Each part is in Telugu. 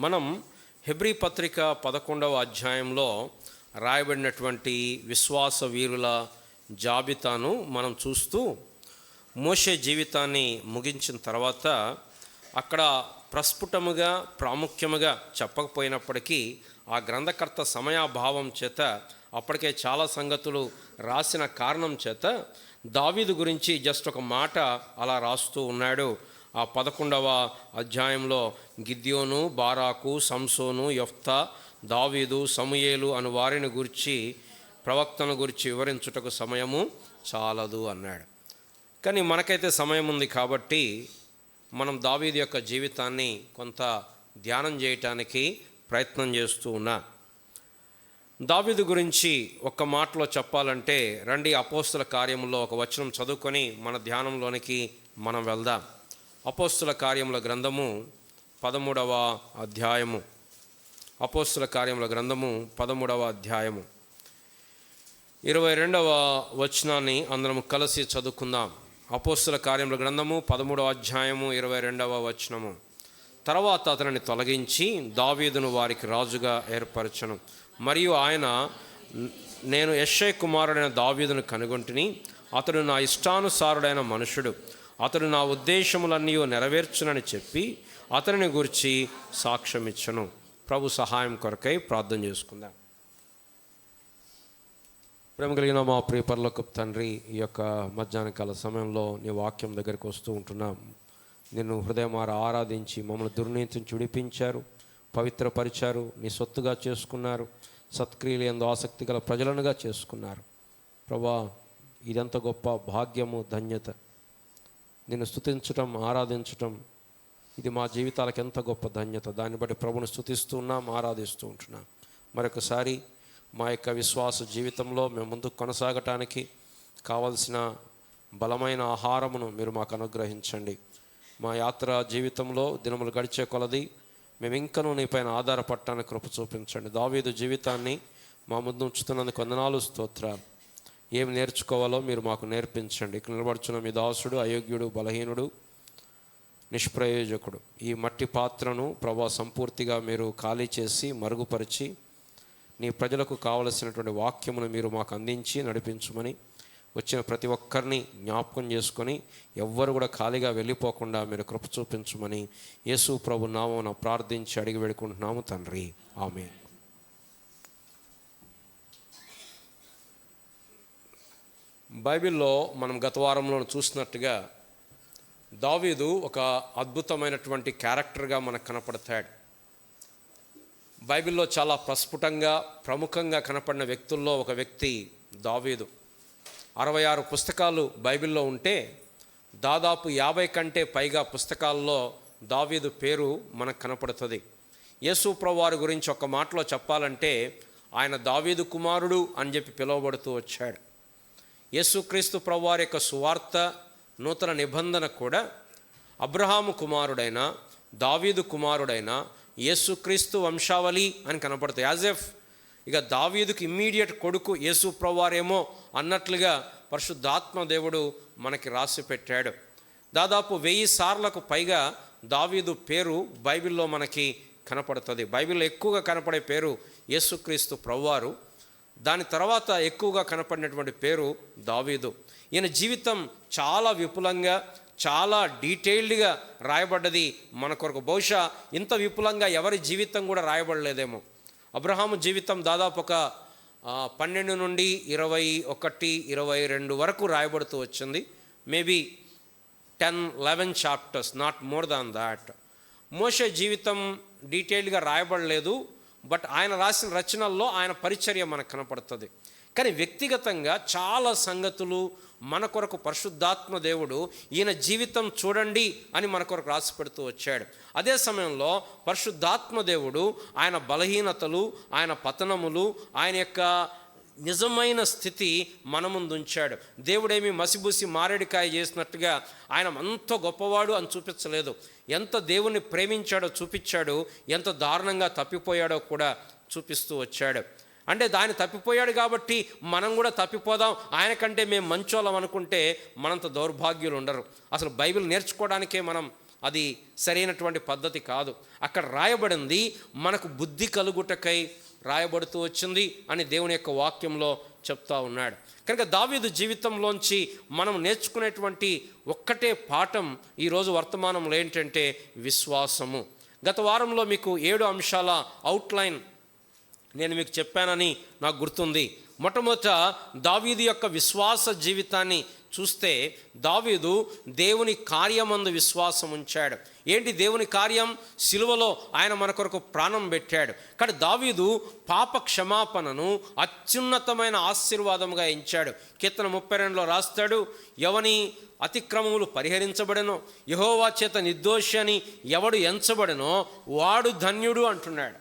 మనం హెబ్రీ పత్రిక 11వ అధ్యాయంలో రాయబడినటువంటి విశ్వాస వీరుల జాబితాను మనం చూస్తూ మోషే జీవితాన్ని ముగించిన తర్వాత అక్కడ ప్రస్ఫుటముగా ప్రాముఖ్యముగా చెప్పకపోయినప్పటికీ ఆ గ్రంథకర్త సమయాభావం చేత అప్పటికే చాలా సంగతులు రాసిన కారణం చేత దావీదు గురించి జస్ట్ ఒక మాట అలా రాస్తూ ఉన్నాడు. ఆ 11వ అధ్యాయంలో గిద్యోను, బారాకు, సంసోను, యెఫ్తా, దావీదు, సమూయేలు అను వారిని గురించి ప్రవక్తను గురించి వివరించుటకు సమయము చాలదు అన్నాడు. కానీ మనకైతే సమయం ఉంది కాబట్టి మనం దావీదు యొక్క జీవితాన్ని కొంత ధ్యానం చేయటానికి ప్రయత్నం చేస్తూ ఉన్నా. దావీదు గురించి ఒక్క మాటలో చెప్పాలంటే రండి అపోస్తుల కార్యములో ఒక వచనం చదువుకొని మన ధ్యానంలోనికి మనం వెళ్దాం. అపోస్తుల కార్యముల గ్రంథము 13వ అధ్యాయము. అపోస్తుల కార్యముల గ్రంథము 13వ అధ్యాయము 22వ వచనాన్ని అందరం కలిసి చదువుకుందాం. అపోస్తుల కార్యముల గ్రంథము 13వ అధ్యాయము 22వ వచనము. తర్వాత అతనిని తొలగించి దావీదును వారికి రాజుగా ఏర్పరచను. మరియు ఆయన, నేను యెష్షై కుమారుడైన దావీదును కనుగొంటిని, అతడు నా ఇష్టానుసారుడైన మనుషుడు, అతడు నా ఉద్దేశములన్నీ నెరవేర్చునని చెప్పి అతనిని గురించి సాక్ష్యమిచ్చను. ప్రభు సహాయం కొరకై ప్రార్థన చేసుకుందాం. ప్రేమ కలిగిన మా ప్రియ పరలోకపు తండ్రి, ఈ యొక్క మధ్యాహ్న కాల సమయంలో నీ వాక్యం దగ్గరికి వస్తూ ఉంటున్నాం. నిన్ను హృదయమార ఆరాధించి మమ్మల్ని దుర్నీతిని విడిపించారు, పవిత్రపరిచారు, నీ సొత్తుగా చేసుకున్నారు, సత్క్రియలు ఎందు ఆసక్తి గల ప్రజలనుగా చేసుకున్నారు. ప్రభా, ఇదంత గొప్ప భాగ్యము, ధన్యత. నిన్ను స్తుతించటం, ఆరాధించటం, ఇది మా జీవితాలకు ఎంత గొప్ప ధన్యత. దాన్ని బట్టి ప్రభుని స్తుతిస్తూ ఉన్నాం, ఆరాధిస్తూ ఉంటున్నాం. మరొకసారి మా యొక్క విశ్వాస జీవితంలో మేము ముందుకు కొనసాగటానికి కావలసిన బలమైన ఆహారమును మీరు మాకు అనుగ్రహించండి. మా యాత్ర జీవితంలో దినములు గడిచే కొలది మేము ఇంకనూ నీపైన ఆధారపడటానికి కృప చూపించండి. దావీదు జీవితాన్ని మా ముందు ఉంచుతున్నందుకు వందనాలు, స్తోత్రాలు. ఏమి నేర్చుకోవాలో మీరు మాకు నేర్పించండి. ఇక్కడ నిలబడుచున్న మీ దాసుడు అయోగ్యుడు, బలహీనుడు, నిష్ప్రయోజకుడు. ఈ మట్టి పాత్రను ప్రభా సంపూర్తిగా మీరు ఖాళీ చేసి మరుగుపరిచి నీ ప్రజలకు కావలసినటువంటి వాక్యమును మీరు మాకు అందించి నడిపించమని, వచ్చిన ప్రతి ఒక్కరిని జ్ఞాపకం చేసుకొని ఎవ్వరు కూడా ఖాళీగా వెళ్ళిపోకుండా మీరు కృప చూపించమని యేసు ప్రభు నామమున ప్రార్థించి అడిగి వేడుకుంటున్నాము తండ్రి, ఆమేన్. బైబిల్లో మనం గత వారంలో చూసినట్టుగా దావీదు ఒక అద్భుతమైనటువంటి క్యారెక్టర్గా మనకు కనపడతాడు. బైబిల్లో చాలా ప్రస్ఫుటంగా ప్రముఖంగా కనపడిన వ్యక్తుల్లో ఒక వ్యక్తి దావీదు. 66 పుస్తకాలు బైబిల్లో ఉంటే దాదాపు 50 కంటే పైగా పుస్తకాల్లో దావీదు పేరు మనకు కనపడుతుంది. యేసు ప్రభువారి గురించి ఒక మాటలో చెప్పాలంటే ఆయన దావీదు కుమారుడు అని చెప్పి పిలువబడుతూ వచ్చాడు. యేసుక్రీస్తు ప్రభువారి యొక్క సువార్త నూతన నిబంధన కూడా అబ్రహాము కుమారుడైన, దావీదు కుమారుడైన యేసుక్రీస్తు వంశావళి అని కనపడుతుంది. యాజ్ ఎఫ్ ఇక దావీదుకి ఇమ్మీడియట్ కొడుకు యేసు ప్రభువారేమో అన్నట్లుగా పరిశుద్ధాత్మ దేవుడు మనకి రాసి పెట్టాడు. దాదాపు 1000 సార్లకు పైగా దావీదు పేరు బైబిల్లో మనకి కనపడుతుంది. బైబిల్లో ఎక్కువగా కనపడే పేరు యేసుక్రీస్తు ప్రభువారు. దాని తర్వాత ఎక్కువగా కనపడినటువంటి పేరు దావీదు. ఈయన జీవితం చాలా విపులంగా, చాలా డీటెయిల్డ్గా రాయబడ్డది మన కొరకు. బహుశా ఇంత విపులంగా ఎవరి జీవితం కూడా రాయబడలేదేమో. అబ్రహాము జీవితం దాదాపు ఒక 12 నుండి 21, 22 వరకు రాయబడుతూ వచ్చింది. Maybe 10-11 chapters, not more than that. Moshe జీవితం డీటెయిల్డ్గా రాయబడలేదు, బట్ ఆయన రాసిన రచనల్లో ఆయన పరిచర్య మనకు కనపడుతుంది. కానీ వ్యక్తిగతంగా చాలా సంగతులు మన కొరకు పరిశుద్ధాత్మ దేవుడు ఈయన జీవితం చూడండి అని మన కొరకు రాసి పెడుతూ వచ్చాడు. అదే సమయంలో పరిశుద్ధాత్మ దేవుడు ఆయన బలహీనతలు, ఆయన పతనములు, ఆయన యొక్క నిజమైన స్థితి మన ముందు ఉంచాడు. దేవుడేమి మసిబూసి మారేడికాయ చేసినట్టుగా ఆయన అంత గొప్పవాడు అని చూపించలేదు. ఎంత దేవుణ్ణి ప్రేమించాడో చూపించాడు, ఎంత దారుణంగా తప్పిపోయాడో కూడా చూపిస్తూ వచ్చాడు. అంటే దాన్ని తప్పిపోయాడు కాబట్టి మనం కూడా తప్పిపోదాం, ఆయన కంటే మేము మంచోళ్ళం అనుకుంటే మనంత దౌర్భాగ్యులు ఉండరు. అసలు బైబిల్ నేర్చుకోవడానికే మనం అది సరైనటువంటి పద్ధతి కాదు. అక్కడ రాయబడింది మనకు బుద్ధి కలుగుటకై రాయబడుతూ వచ్చింది అని దేవుని యొక్క వాక్యంలో చెప్తా ఉన్నాడు. కనుక దావీదు జీవితంలోంచి మనం నేర్చుకునేటువంటి ఒక్కటే పాఠం ఈరోజు వర్తమానంలో ఏంటంటే విశ్వాసము. గత వారంలో మీకు 7 అంశాల అవుట్లైన్ నేను మీకు చెప్పానని నాకు గుర్తుంది. మొట్టమొదట దావీదు యొక్క విశ్వాస జీవితాన్ని చూస్తే దావీదు దేవుని కార్యమందు విశ్వాసం ఉంచాడు. ఏంటి దేవుని కార్యం? సిలువలో ఆయన మన కొరకు ప్రాణం పెట్టాడు. కానీ దావీదు పాప క్షమాపణను అత్యున్నతమైన ఆశీర్వాదంగా ఎంచాడు. కీర్తన 32లో రాస్తాడు, ఎవని అతిక్రమములు పరిహరించబడెనో, యెహోవా చేత నిర్దోషి అని ఎవడు ఎంచబడెనో వాడు ధన్యుడు అంటున్నాడు.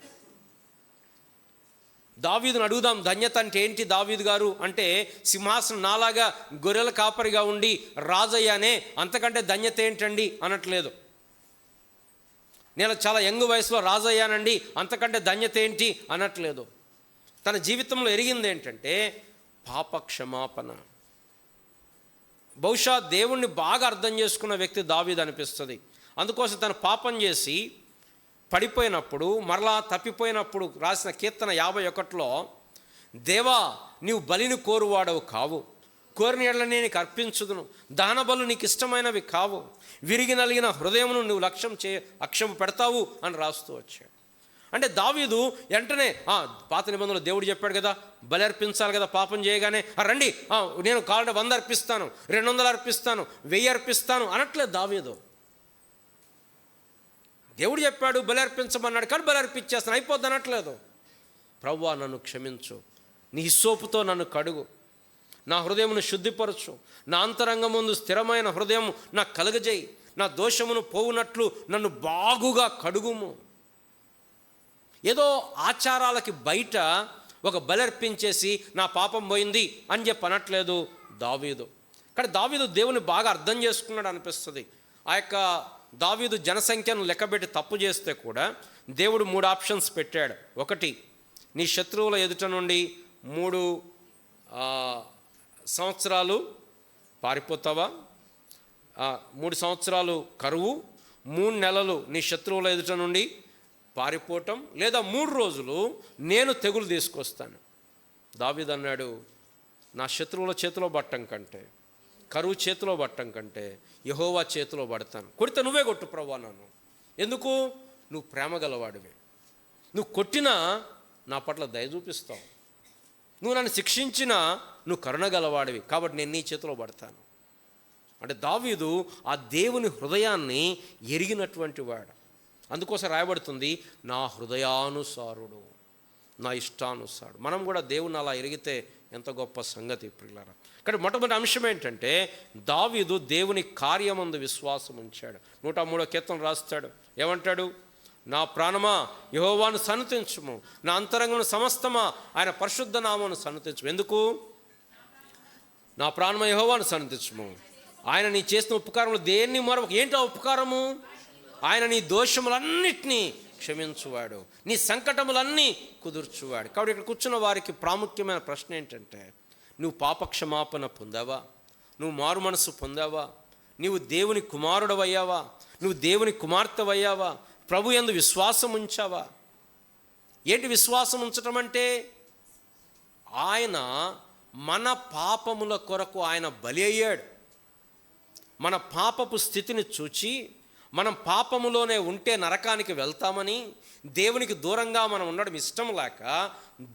దావీదును అడుగుదాం, ధన్యత అంటే ఏంటి దావీదు గారు అంటే, సింహాసనం నాలాగా గొర్రెల కాపరిగా ఉండి రాజయ్యానే, అంతకంటే ధన్యత ఏంటండి అనట్లేదు. నేను చాలా యంగ్ వయసులో రాజయ్యానండి, అంతకంటే ధన్యత ఏంటి అనట్లేదు. తన జీవితంలో ఎరిగింది ఏంటంటే పాప క్షమాపణ. బహుశా దేవుణ్ణి బాగా అర్థం చేసుకున్న వ్యక్తి దావీదు అనిపిస్తుంది. అందుకోసం తను పాపం చేసి పడిపోయినప్పుడు, మరలా తప్పిపోయినప్పుడు రాసిన కీర్తన 51లో, దేవా నీవు బలిని కోరువాడవు కావు, కోరిన ఎడలనే నీకు అర్పించుదును, దహన బలు నీకు ఇష్టమైనవి కావు, విరిగి నలిగిన హృదయమును నువ్వు అక్షము పెడతావు అని రాస్తూ వచ్చాడు. అంటే దావీదు వెంటనే పాత నిబంధనలో దేవుడు చెప్పాడు కదా, బలి అర్పించాలి కదా పాపం చేయగానే, రండి నేను కావాలంటే 100 అర్పిస్తాను, 200 అర్పిస్తాను, 1000 అర్పిస్తాను అనట్లేదు దావీదు. దేవుడు చెప్పాడు బలి అర్పించమన్నాడు, కానీ బలి అర్పించేస్తాను అయిపోద్ది అనట్లేదు. ప్రభువా నన్ను క్షమించు, నీ హిస్సోపుతో నన్ను కడుగు, నా హృదయమును శుద్ధిపరచు, నా అంతరంగం ముందు స్థిరమైన హృదయం నాకు కలుగజేయి, నా దోషమును పోవునట్లు నన్ను బాగుగా కడుగుము. ఏదో ఆచారాలకి బయట ఒక బలి అర్పించేసి నా పాపం పోయింది అని చెప్పి అనట్లేదు దావీదు. కానీ దావీదు దేవుని బాగా అర్థం చేసుకున్నాడు అనిపిస్తుంది. ఆ యొక్క దావీదు జనసంఖ్యను లెక్కబెట్టి తప్పు చేస్తే కూడా దేవుడు 3 ఆప్షన్స్ పెట్టాడు. ఒకటి, నీ శత్రువుల ఎదుట నుండి 3 సంవత్సరాలు పారిపోతావా, 3 సంవత్సరాలు కరువు, 3 నెలలు నీ శత్రువుల ఎదుట నుండి పారిపోవటం, లేదా 3 రోజులు నేను తెగులు తీసుకొస్తాను. దావీదు అన్నాడు, నా శత్రువుల చేతిలో పట్టం కంటే, కరువు చేతిలో పట్టం కంటే యెహోవా చేతిలో పడతాను. కొడితే నువ్వే కొట్టు ప్రభువా నన్ను, ఎందుకు? నువ్వు ప్రేమ గలవాడివి, నువ్వు కొట్టినా నా పట్ల దయ చూపిస్తావు, నువ్వు నన్ను శిక్షించినా నువ్వు కరుణ గలవాడివి, కాబట్టి నేను నీ చేతిలో పడతాను. అంటే దావీదు ఆ దేవుని హృదయాన్ని ఎరిగినటువంటి వాడు. అందుకోసం రాయబడుతుంది నా హృదయానుసారుడు, నా ఇష్టానుసారుడు. మనం కూడా దేవుని అలా ఎరిగితే ఎంత గొప్ప సంగతి ప్రియులారా. కానీ మొట్టమొదటి అంశం ఏంటంటే దావీదు దేవుని కార్యమందు విశ్వాసం ఉంచాడు. 103వ కీర్తన రాస్తాడు, ఏమంటాడు? నా ప్రాణమా యెహోవాను సన్నుతించుము, నా అంతరంగమును సమస్తమా ఆయన పరిశుద్ధ నామమును సన్నుతించుము. ఎందుకు? నా ప్రాణమా యెహోవాను సన్నుతించుము, ఆయన నీ చేసిన ఉపకారములు దేన్ని మరొక, ఏంటో ఉపకారము? ఆయన నీ దోషములన్నిటినీ క్షమించువాడు, నీ సంకటములన్నీ కుదుర్చువాడు. కాబట్టి ఇక్కడ కూర్చున్న వారికి ప్రాముఖ్యమైన ప్రశ్న ఏంటంటే, నువ్వు పాపక్షమాపణ పొందావా? నువ్వు మారు మనసు పొందావా? నువ్వు దేవుని కుమారుడవయ్యావా? నువ్వు దేవుని కుమార్తెవయ్యావా? ప్రభు యందు విశ్వాసం ఉంచావా? ఏంటి విశ్వాసం ఉంచటం అంటే? ఆయన మన పాపముల కొరకు ఆయన బలి అయ్యాడు. మన పాపపు స్థితిని చూచి మనం పాపములోనే ఉంటే నరకానికి వెళ్తామని, దేవునికి దూరంగా మనం ఉండడం ఇష్టం లేక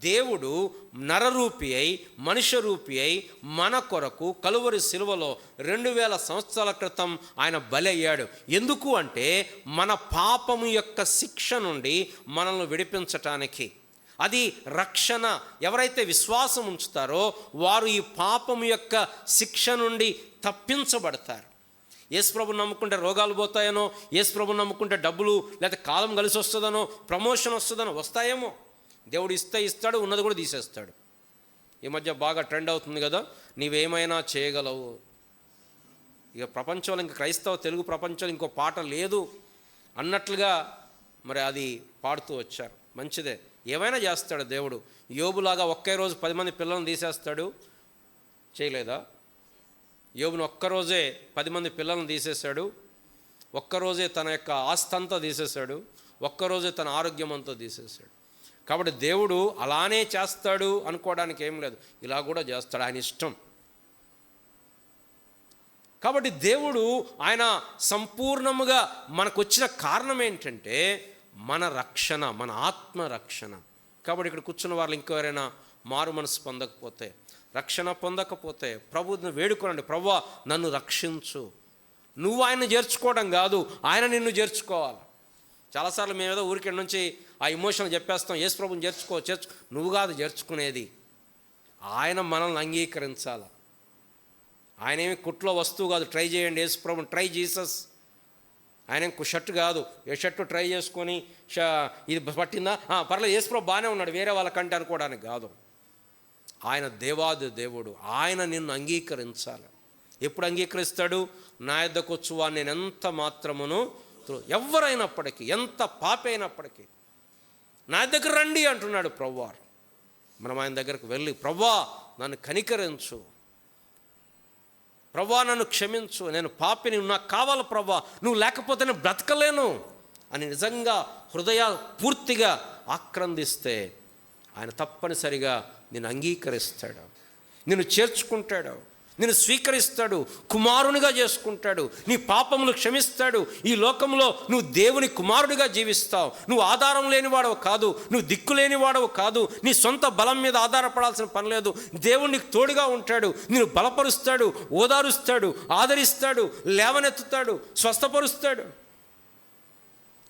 దేవుడు నరరూపి అయి మనుష్య రూపి అయి మన కొరకు కలువరి సిలువలో 2000 సంవత్సరాల క్రితం ఆయన బలి అయ్యాడు. ఎందుకు అంటే మన పాపము యొక్క శిక్ష నుండి మనల్ని విడిపించటానికి. అది రక్షణ. ఎవరైతే విశ్వాసం ఉంచుతారో వారు ఈ పాపము యొక్క శిక్ష నుండి తప్పించబడతారు. యేసు ప్రభుని నమ్ముకుంటే రోగాలు పోతాయనో, యేసు ప్రభుని నమ్ముకుంటే డబ్బులు లేకపోతే కాలం కలిసి వస్తుందనో, ప్రమోషన్ వస్తుందనో, వస్తాయేమో. దేవుడు ఇస్తాడు, ఉన్నది కూడా తీసేస్తాడు. ఈ మధ్య బాగా ట్రెండ్ అవుతుంది కదా, నీవేమైనా చేయగలవు. ఇక ప్రపంచంలో ఇంక క్రైస్తవ తెలుగు ప్రపంచంలో ఇంకో పాట లేదు అన్నట్లుగా మరి అది పాడుతూ వచ్చారు. మంచిదే, ఏమైనా చేస్తాడు దేవుడు. యోబులాగా ఒకే రోజు 10 మంది పిల్లలను తీసేస్తాడు, చేయలేదా? యోబును ఒక్కరోజే 10 మంది పిల్లలను తీసేశాడు. ఒక్కరోజే తన యొక్క ఆస్తి అంతా తీసేశాడు, ఒక్కరోజే తన ఆరోగ్యం అంతా తీసేశాడు. కాబట్టి దేవుడు అలానే చేస్తాడు అనుకోవడానికి ఏం లేదు, ఇలా కూడా చేస్తాడు, ఆయన ఇష్టం. కాబట్టి దేవుడు ఆయన సంపూర్ణముగా మనకు వచ్చిన కారణం ఏంటంటే మన రక్షణ, మన ఆత్మ రక్షణ. కాబట్టి ఇక్కడ కూర్చున్న వాళ్ళు ఇంకెవరైనా మారు మనసు పొందకపోతే, రక్షణ పొందకపోతే ప్రభువుని వేడుకోనండి, ప్రభువా నన్ను రక్షించు. నువ్వు ఆయన్ని చేర్చుకోవడం కాదు, ఆయన నిన్ను చేర్చుకోవాలి. చాలాసార్లు మేము ఏదో ఊరికి నుంచి ఆ ఇమోషన్ చెప్పేస్తాం, యేసు ప్రభుని చేర్చుకో. నువ్వు కాదు చేర్చుకునేది, ఆయన మనల్ని అంగీకరించాలి. ఆయన ఏమి కుట్లో వస్తువు కాదు, ట్రై చేయండి యేసు ప్రభుని, ట్రై జీసస్. ఆయన షర్ట్ కాదు, ఏ షర్టు ట్రై చేసుకొని ఇది పట్టిందా పర్లేదు యేసు ప్రభు బాగానే ఉన్నాడు వేరే వాళ్ళకంటే అనుకోవడానికి కాదు. ఆయన దేవాది దేవుడు, ఆయన నిన్ను అంగీకరించాలి. ఎప్పుడు అంగీకరిస్తాడు? నా యొద్దకు వచ్చువా నేను ఎంత మాత్రమును, ఎవరైనప్పటికీ, ఎంత పాపి అయినప్పటికీ నా దగ్గర రండి అంటున్నాడు ప్రభువారు. మనం ఆయన దగ్గరకు వెళ్ళి, ప్రభువా నన్ను కనికరించు, ప్రభువా నన్ను క్షమించు, నేను పాపిని, నాకు కావాలి ప్రభువా, నువ్వు లేకపోతే నేను బ్రతకలేను అని నిజంగా హృదయ పూర్తిగా ఆక్రందిస్తే ఆయన తప్పనిసరిగా నిన్ను అంగీకరిస్తాడు, నిన్ను చేర్చుకుంటాడు, నిన్ను స్వీకరిస్తాడు, కుమారునిగా చేసుకుంటాడు, నీ పాపములు క్షమిస్తాడు. ఈ లోకంలో నువ్వు దేవుని కుమారుడిగా జీవిస్తావు. నువ్వు ఆధారం లేనివాడవు కాదు, నువ్వు దిక్కు లేనివాడవు కాదు, నీ సొంత బలం మీద ఆధారపడాల్సిన పని లేదు. దేవుడు నీకు తోడుగా ఉంటాడు, నిన్ను బలపరుస్తాడు, ఓదారుస్తాడు, ఆదరిస్తాడు, లేవనెత్తుతాడు, స్వస్థపరుస్తాడు.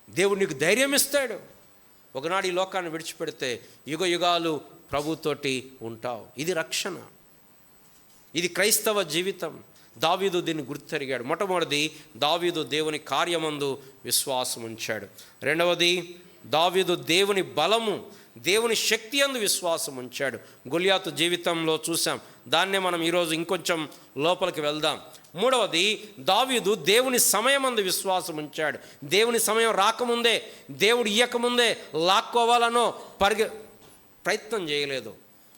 దేవుడు నీకు ధైర్యం ఇస్తాడు. ఒకనాడు ఈ లోకాన్ని విడిచిపెడితే యుగ యుగాలు ప్రభుతోటి ఉంటావు. ఇది రక్షణ, ఇది క్రైస్తవ జీవితం. దావీదు దీన్ని గుర్తెరిగాడు. మొట్టమొదటిది, దావీదు దేవుని కార్యమందు విశ్వాసం ఉంచాడు. రెండవది, దావీదు దేవుని బలము, దేవుని శక్తి అందు విశ్వాసం ఉంచాడు. గొలియాతు జీవితంలో చూసాం, దాన్నే మనం ఈరోజు ఇంకొంచెం లోపలికి వెళ్దాం. మూడవది, దావీదు దేవుని సమయమందు విశ్వాసం ఉంచాడు. దేవుని సమయం రాకముందే, దేవుడు ఇయ్యకముందే లాక్కోవాలనో ప్రయత్నం చేయలేదు.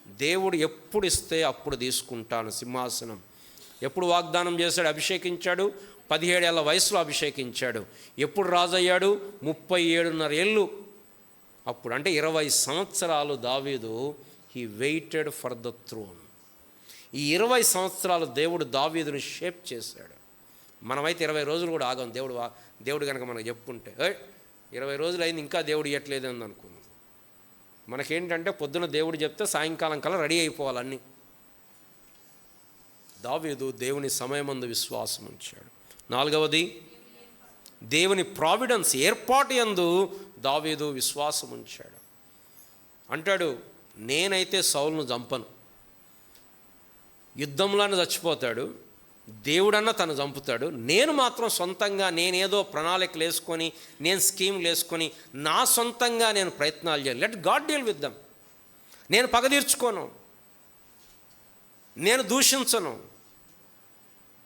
దేవుడు ఎప్పుడు ఇస్తే అప్పుడు తీసుకుంటాను సింహాసనం. ఎప్పుడు వాగ్దానం చేశాడు? అభిషేకించాడు, 17 ఏళ్ల వయసులో అభిషేకించాడు. ఎప్పుడు రాజయ్యాడు? 37.5 ఏళ్ళు. అప్పుడు అంటే 20 సంవత్సరాలు దావీదు he waited for the throne. ఈ 20 సంవత్సరాలు దేవుడు దావీదుని షేప్ చేశాడు. మనమైతే 20 రోజులు కూడా ఆగం. దేవుడు కనుక మనకు చెప్పుకుంటే 20 రోజులు అయింది ఇంకా దేవుడు ఇవ్వట్లేదు అని అనుకున్నాం. మనకేంటంటే పొద్దున దేవుడు చెప్తే సాయంకాలం కల్లా రెడీ అయిపోవాలన్నీ. దావీదు దేవుని సమయమందు విశ్వాసం ఉంచాడు. నాలుగవది, దేవుని ప్రావిడెన్స్, ఏర్పాటు యందు దావీదు విశ్వాసం ఉంచాడు. అంటాడు, నేనైతే సౌలును చంపను, యుద్ధంలోనే చచ్చిపోతాడు, దేవుడన్నా తను చంపుతాడు, నేను మాత్రం సొంతంగా నేనేదో ప్రణాళికలు వేసుకొని, నేను స్కీమ్లు వేసుకొని నా సొంతంగా నేను ప్రయత్నాలు చేయాలి. Let God deal with them. నేను పగ తీర్చుకోను, నేను దూషించను,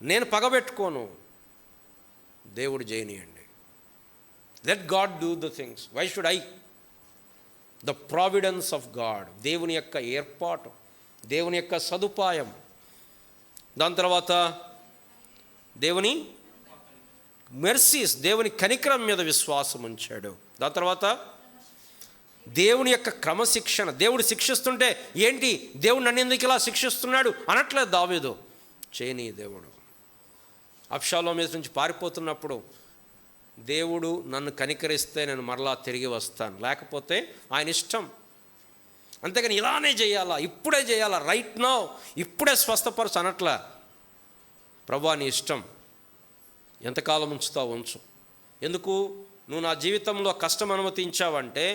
నేను పగబెట్టుకోను, దేవుడు చేయనియండి. Let God do the things. Why should I? The providence of God, దేవుని యొక్క ఏర్పాటు, దేవుని యొక్క సదుపాయం. దాని తర్వాత దేవుని మెర్సీస్, దేవుని కనికరం మీద విశ్వాసం ఉంచాడు. దాని తర్వాత దేవుని యొక్క క్రమశిక్షణ. దేవుడు శిక్షిస్తుంటే ఏంటి, దేవుడు నన్ను ఎందుకు ఇలా శిక్షిస్తున్నాడు అనట్లేదు దావీదు. చేయని దేవుడు. అబ్షాలోము మీద నుంచి పారిపోతున్నప్పుడు దేవుడు నన్ను కనికరిస్తే నేను మరలా తిరిగి వస్తాను, లేకపోతే ఆయన ఇష్టం. అంతేగాని ఇలానే చేయాలా, ఇప్పుడే చేయాలా, రైట్ నౌ, ఇప్పుడే స్వస్థపరచు అనట్లా. ప్రభువా నీ ఇష్టం, ఎంతకాలం ఉంచుతావు ఉంచు. ఎందుకు? నువ్వు నా జీవితంలో కష్టం అనుమతించావంటే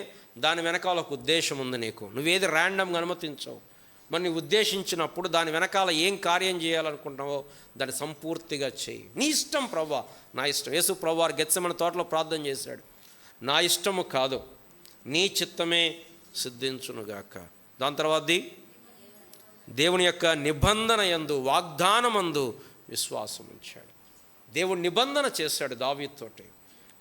దాని వెనకాల ఒక ఉద్దేశం ఉంది నీకు. నువ్వేది ర్యాండమ్గా అనుమతించావు. మరి నీ ఉద్దేశించినప్పుడు దాని వెనకాల ఏం కార్యం చేయాలనుకుంటున్నావో దాన్ని సంపూర్తిగా చేయి. నీ ఇష్టం ప్రభువా, నా ఇష్టం. యేసు ప్రభువారు గెత్సెమనే తోటలో ప్రార్థన చేశాడు, నా ఇష్టము కాదు నీ చిత్తమే సిద్ధించునుగాక. దాని తర్వాతది దేవుని యొక్క నిబంధన యందు, వాగ్దానమందు విశ్వాసం ఉంచాడు. దేవుడు నిబంధన చేశాడు దావీదుతోటి.